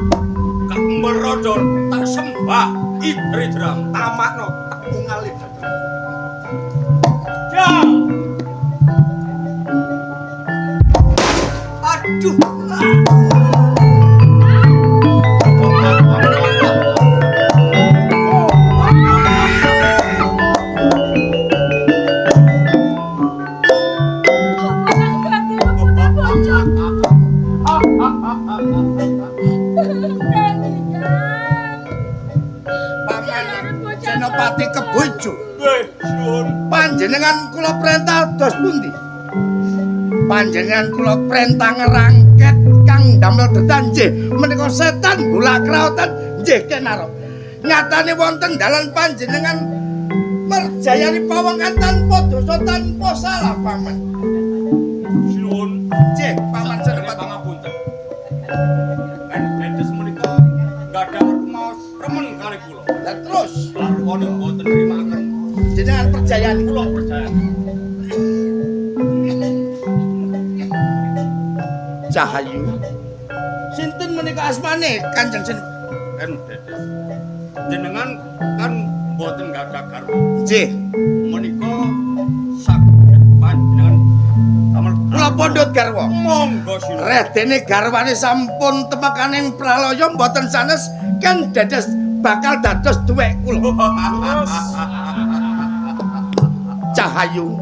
Kak merodor tak sembah idri dram. Tamakno tak tungali. Ya. Aduh. Senopati Kebojo. Panjenengan kula perintah dos pundi? Panjenengan kula perintah ngerangket kang damel dedan nggih menika setan gula kraotan nggih kenaro. Nyatane wonten dalan panjenengan merjayani pawongan tanpa dosa tanpa salah paman. Sinuwun. Nggih, paman Senopati pangapunten. Endes menika gadah rumaos remen kali kula. Lah terus Larwane mboten nrimaken. jenengan perjayani Kula percaya. Cahayu. Sinten menika asmane Kanjeng Endes. Jenengan kan mboten gadah garwa. Nggih, Menika saged panjenengan damel kula pondhot garwa. monggo sinuwun. Redene garwane sampun tepakaning pralaya mboten sanes kan dados bakal dados duwek kula. Cahayu.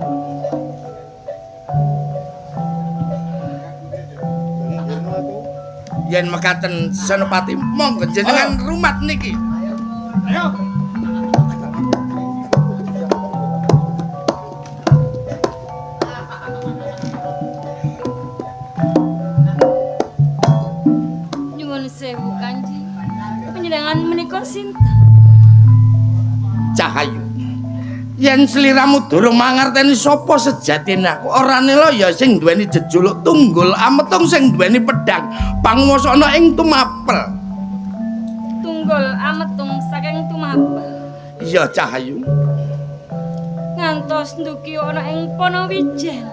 Yen mekaten Senopati monggo jenengan rumat niki. Ayo. Nyuwun sewu Kanjeng. Panjenengan menika sinten? Cahayu. Yen sliramu durung mangerteni sapa sejatine aku, ora nela ya sing duweni jejuluk tunggul ametung sing duweni pedang panguwasana ing Tumapel. Tunggul ametung saking Tumapel. Iya Cahayu. Ngantos nduki ana ing Ponowijen.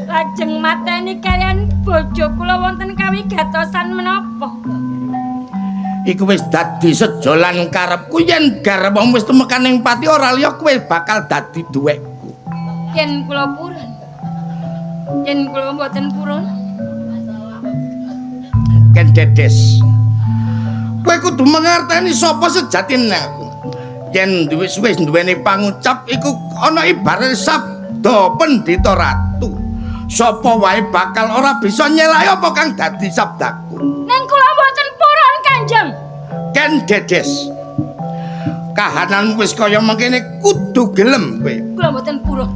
Lajeng mateni kalian bojo kula wonten kawigatosan menapa? Iku wis dadi sejolan karepku yen garwamu wis tumekaning pati ora liya kowe bakal dadi duwekku. Yen kula purun. Yen kula mboten purun. Ken Dedes. Kowe kudu mangerteni sapa sejatine aku. Yen wis duweni pangucap iku ana ibarat sabda pendhita ratu. Sapa wae bakal ora bisa nyelai apa kang dadi sabdaku. Ning kula mboten purun Kanjeng. Ken Dedes. Kahanan wis kaya mengkene kudu gelem kowe. Kula mboten purun.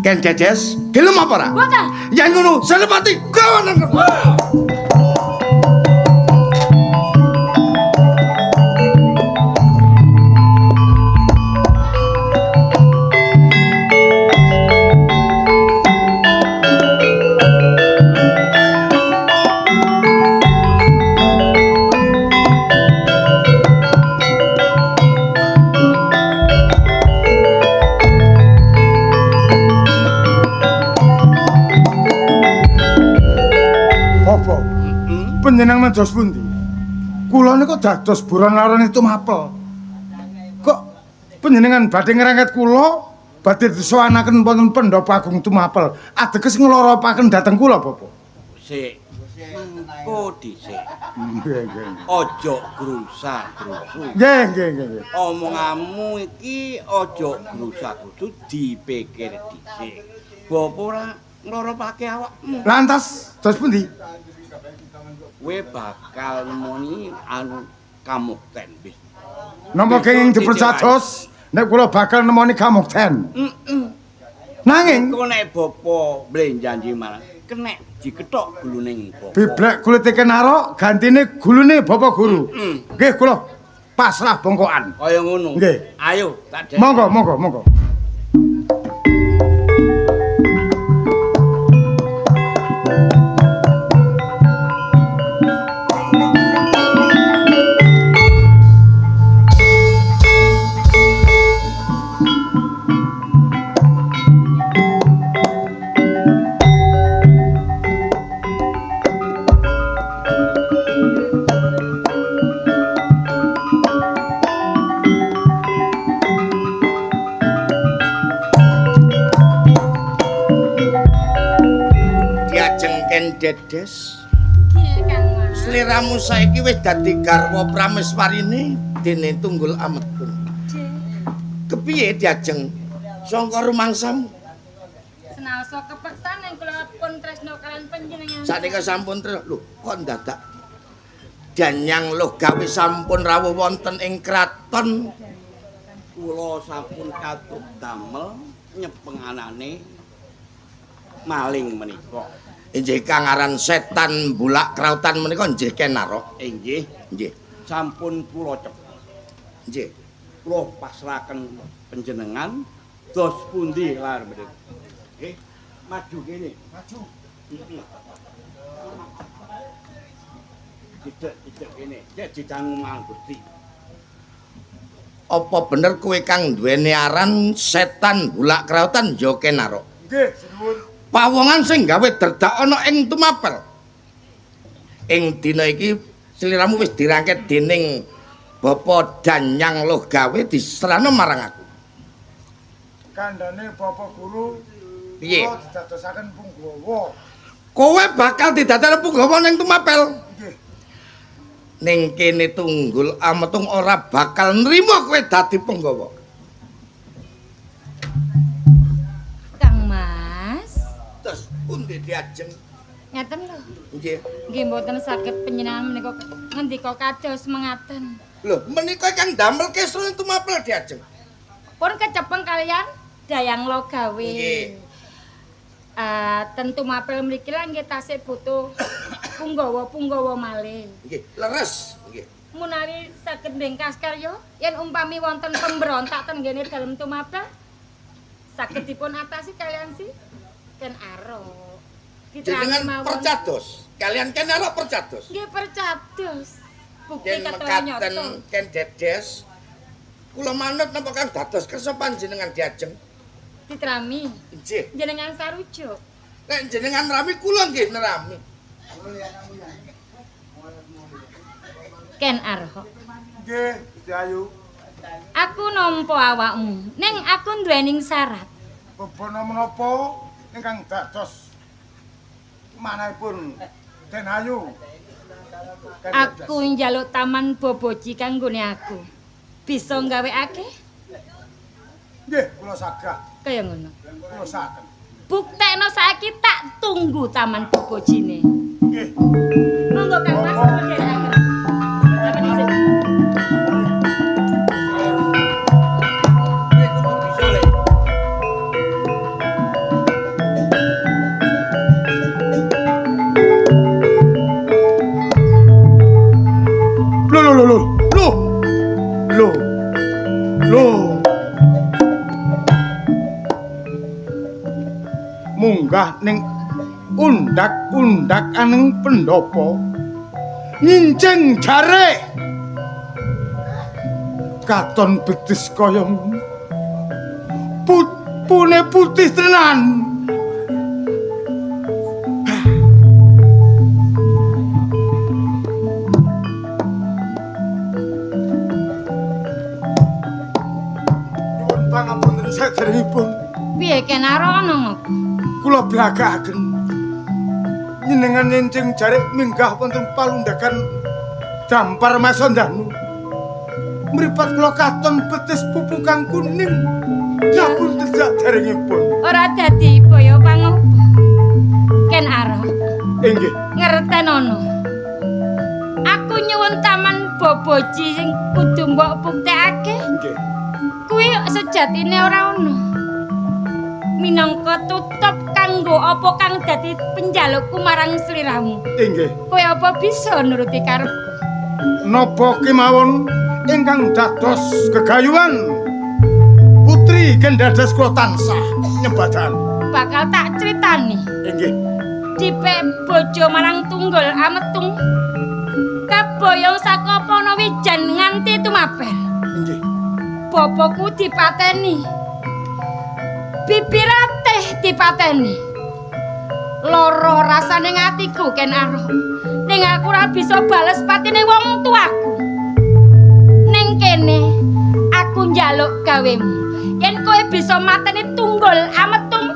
Ken Dedes, gelem apa ora? Mboten. Yen ngono, Senopati gawanen. Apa? Panjenengan dados pundi? Kula niku dados buron larane Tumapel. Kok panjenengan badhe ngrangket kula badhe disowanaken wonten Pendhapa Agung Tumapel ateges ngloropaken dhateng kula, Bapak? Sik. Mengko dhisik. Nggih, nggih. Aja grusa-grusu. Nggih, nggih, nggih. Omonganmu iki aja grusa-grusu dipikir dhisik. Bapak ora ngloropake awakmu. Lantas dados pundi? Kowe bakal nemoni anu kamukten wis. Napa kenging dipercados nek kula bakal nemoni kamukten. Nanging Kok nek bapa mblenjanji malah kenek dikethok guluning bapa. biblek kulit kenaro gantine gulune Bapak Guru. Nggih kula pasrah bongkokan. Kaya ngono. Nggih. Ayo tak dek. Monggo, monggo, monggo. Diajeng Ken Dedes. Nggih, Kang Mas. Sliramu saiki wis dadi garwa prameswarine dene Tunggul Ametun. Kepiye Diajeng sangka rumangsamu? Senaosa kepeksan ing kula pun tresno kalian panjenengan. Sanika sampun lho kok dadak Danyang loh gawe sampun rawuh wonten ing kraton. Kula sampun katut damel nyepenganane maling menika. Inggih kang aran setan bulak krautan menika nggih Kenarok. Inggih, Nggih. sampun kula cepet. Nggih. Kula pasrahaken panjenengan dos pundi lar menika. Nggih, maju kene. Maju. Tidak kene. Cek didangu Mang Gusti. Apa bener kowe kang duweni aran setan bulak krautan ya Kenarok? Nggih, sinuwun. Pawongan sing gawe derdak ana ing Tumapel. Ing dina iki sliramu wis dirangket dening Bapak Danyang loh gawe diserahno marang aku. Kandhane Bapak Guru Piye? kula didadosaken punggawa. Kowe bakal didadekno punggawa ning Tumapel. Nggih. Ning kene Tunggul Ametung ora bakal nrimo kowe dadi punggawa. Kang Mas. Terus pundi Diajeng? Ngeten lho. Nggih. Nggih mboten saged panjenengan menika ngendika kados mengaten. Lho, menika kang damel kesro ing Tumapel Diajeng. Pun kecepeng kalian Dayang lo gawe. Nggih. Tentu mapel mriki lah nggih tasih butuh punggawa malih. Nggih, leres. Nggih. Menawi saged bengkas karya yen umpami wonten pemberontak ten nggene dalem tumapel saged dipun atasi kalian si Ken Arok. Jenengan percados. Kalian Ken Arok percados. Nggih percados. Bukti Yen kata mekaten nyoto. Ken Dedes kula manut napa kang dados kersa panjenengan Diajeng. Ditrami. Nggih. Jenengan sarujuk. Nek jenengan rami kula nggih nerami. Ken Arok. Nggih, Gusti Ayu. Aku nampa awakmu, ning aku nduwening syarat. Bebono menapa ingkang dados manahipun Den Ayu? Aku njaluk taman boboji kanggone aku. Bisa nggaweake? Nggih, kula sagah. Kaya ngono. Kula saged. Buktekno saiki tak tunggu taman bobojine. Nggih. Monggo Kang Mas bergerak. Sampeyan isih. Munggah ning undak-undak aning pendopo nginceng jare katon betis kaya pune putih tenan. Nyuwun pangapunten saderengipun. Piye Ken Arok ana ngopo? Kula blagaken njenengan nyencing jarik minggah wonten palundakan dampar Masondanu. Mripat kula katon betis pupu kang kuning. Nyapun tejak derengipun. Ora dadi boyo pangopo. Ken Arok. Inggih. Ngertenono. Aku nyuwun taman boboji sing kudu mbok buktekake. Nggih. Kuwi sejatine ora ono. Minangka tutup kanggo apa kang dadi penjalukku marang sliramu. Inggih. Kowe apa bisa nuruti karepku? Napa kemawon ingkang dados gegayuhan putri Gendadas kula tansah nyebadan. Bakal tak critani. Inggih. Dipek bojo marang Tunggul Ametung. Kaboyong saka Panawijan nganti Tumapel. Inggih. Bapakku dipateni. Bibirate dipateni. Loro rasane atiku Ken Arok. Ning aku ora bisa bales patine wong tuaku. Ning kene aku njaluk gawemu. Yen kowe bisa mateni Tunggul Ametung,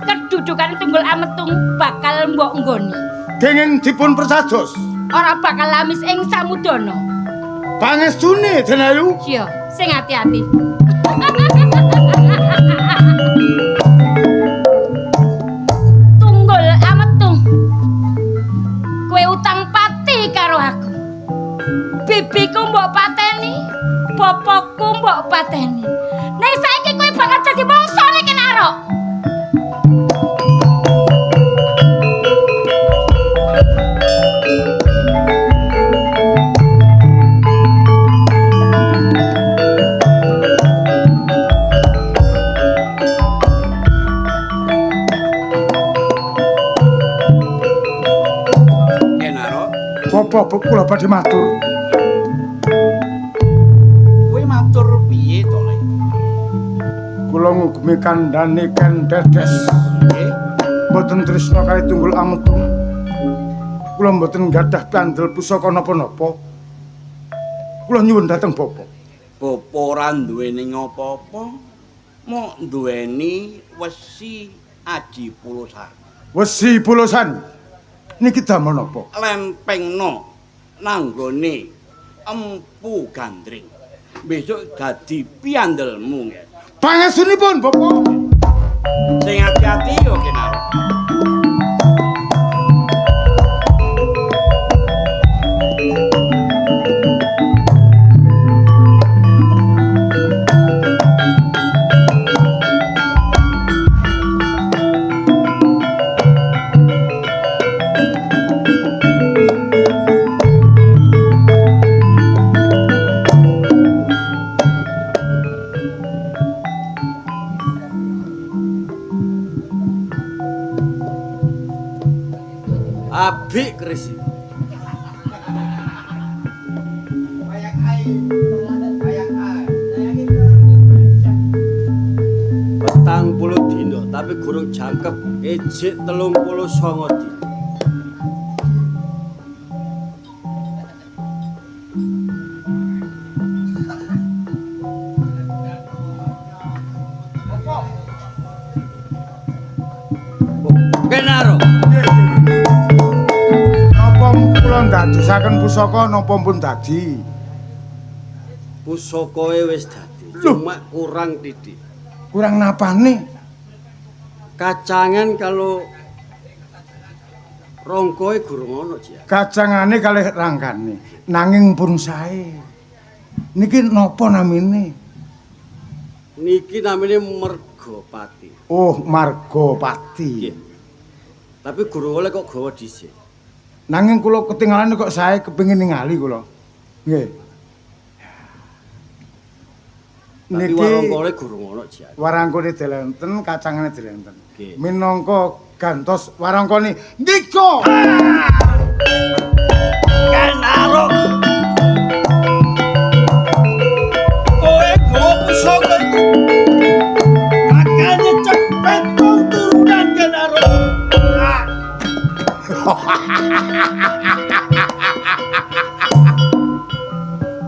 keduduk kedudukan Tunggul Ametung bakal mbok nggoni. Kenging dipun persados. Ora bakal lamis ing samudana. Pangestune Den Ayu. Iya, sing ati-ati. Tunggul Ametung. Kowe utang pati karo aku. Bibiku mbok pateni, bapakku mbok pateni. Ning saiki kowe bakal dadi mongsone Kenaro. Apa kula badhe matur. Kowe matur piye to, Le? Kula ngugemi kandhane Ken Dedes. Nggih. Mboten tresna kali Tunggul Ametung. Kula mboten gadah piandel pusaka napa-napa. Kula nyuwun dhateng Bapak. Bapak ora duweni apa-apa. Mok duweni wesi aji pulusan. Wesi pulusan. Niki damel napa? Lempengno nanggone Empu Gandring. Besok dadi piandelmu. Pangestunipun, Bapak. Sing hati-hati yo Kenaro. Abik Kris. Petang puluh dino tapi gurung jangkep ejik 39 dino. Kenaro. Napa kula ndadosaken pusaka napa pun dadi? Pusakae wis dadi, cuma kurang titik. Kurang napane? Kacangan kalau rongkoe gurung ana, Jia. Kacangane kalih rangkane, nanging pun sae. Niki napa namine? Niki namanya Mergopati. Oh, Margopati. Nggih. Tapi gurung oleh kok gawa dhisik. Nanging kula ketinggalan kok sae kepengin ningali kula. Nggih. Tapi warangkone gurung ana, Jia. Warangkone delenten, kacangane delenten. Nggih. Minangka gantos warangkone ndika. Kenaro. Kowe gawa pusaka iku. Makane cepet turunan Kenaro.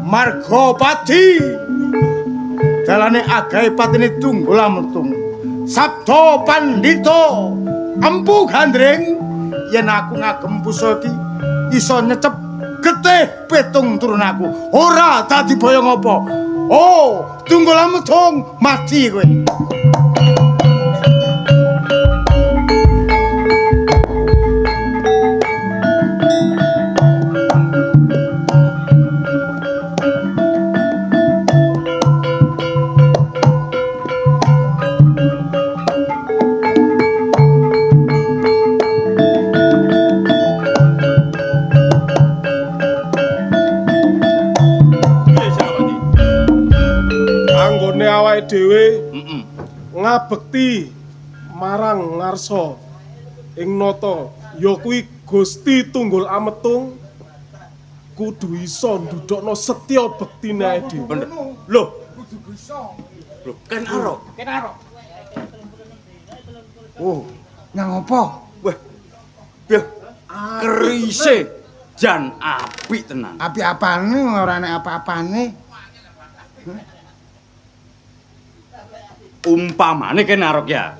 Margopati. Dalane agahe patine Tunggul Ametung. Sabda Pandhita Empu Gandring yen aku ngagem pusaka iki iso nyecep getih petung turunanku. Ora dadi boyong apa. Oh, Tunggul Ametung mati kowe. Awake dhewe ngabekti marang ngarsa ing nata ya kuwi Gusti Tunggul Ametung kudu iso ndudukno setya bektine dhewe. Bener. Loh, Kudu bisa. loh Kenaro. Oh, nyang apa? Wah. Beh, kerise jan apik tenan. Api apane ora nek apa-apane. Umpamane Kenaro ya.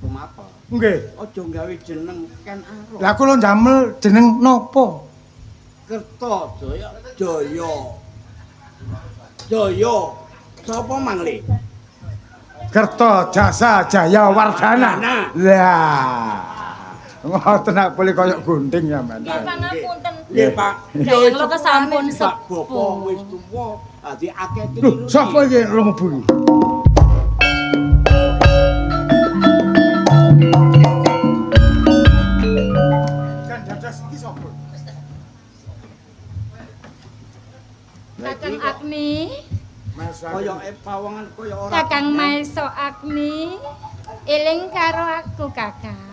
Tumapel. Nggih. Aja gawe jeneng Ken Arok. Lah kula njamel jeneng napa? Kertajaya. Jaya. Jaya. Sapa mangle? Kerta Jasa Jaya Wardana. Wardana. Lah. Ngoten nak boleh koyok gunting ya, Men. Nggih, pangapunten. Nggih, Pak. Gayeng lo kesampun Pak sepuh. Bapak wis tuwa. Dadi akeh Lho, keliru. sapa iki lu mlebu iki? Kan dadas iki sapa? Kakang Agni, Koyoke pawongan koyo ora. Kakang Maeso Agni, eling karo aku, Kakang.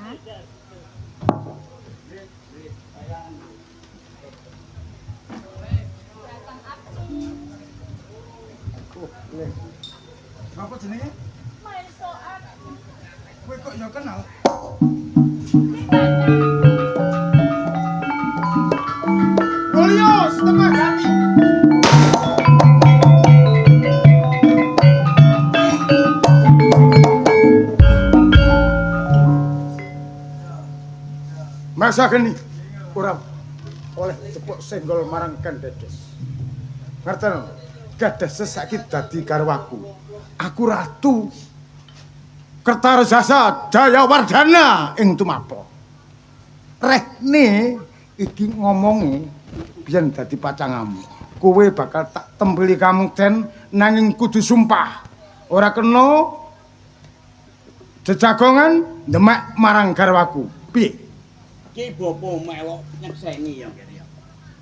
Apa jenenge? Maeso Agni. Kowe kok ya kenal? Mulyo setengah hati. Masa geni ora oleh cepuk senggol marang Ken Dedes. Ngerten? Gadas sesakit dadi karo aku. Aku ratu Kertajasa Jaya Wardana ing Tumapel. Rehne iki ngomongi biyen dadi pacangamu. Kowe bakal tak tembeli kamu den nanging kudu sumpah. Ora kena jejagongan ndemek marang garwaku. Piye? Ki bapa melok nyekseni ya kene ya.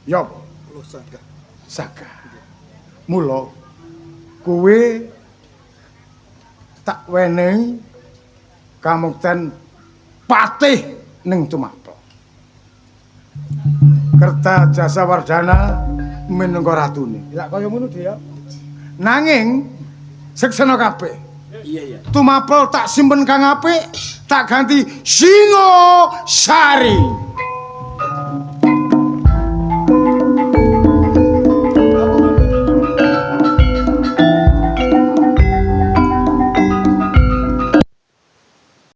Ya apa? Kula sagah. Sagah. Mula kowe tak wenehi kamukten patih ning Tumapel. Kertajasa Wardana minangka ratune. Lah kaya ngono dia. Nanging seksena kabeh. Iya iya. Tumapel tak simpen kang apik, tak ganti Singosari.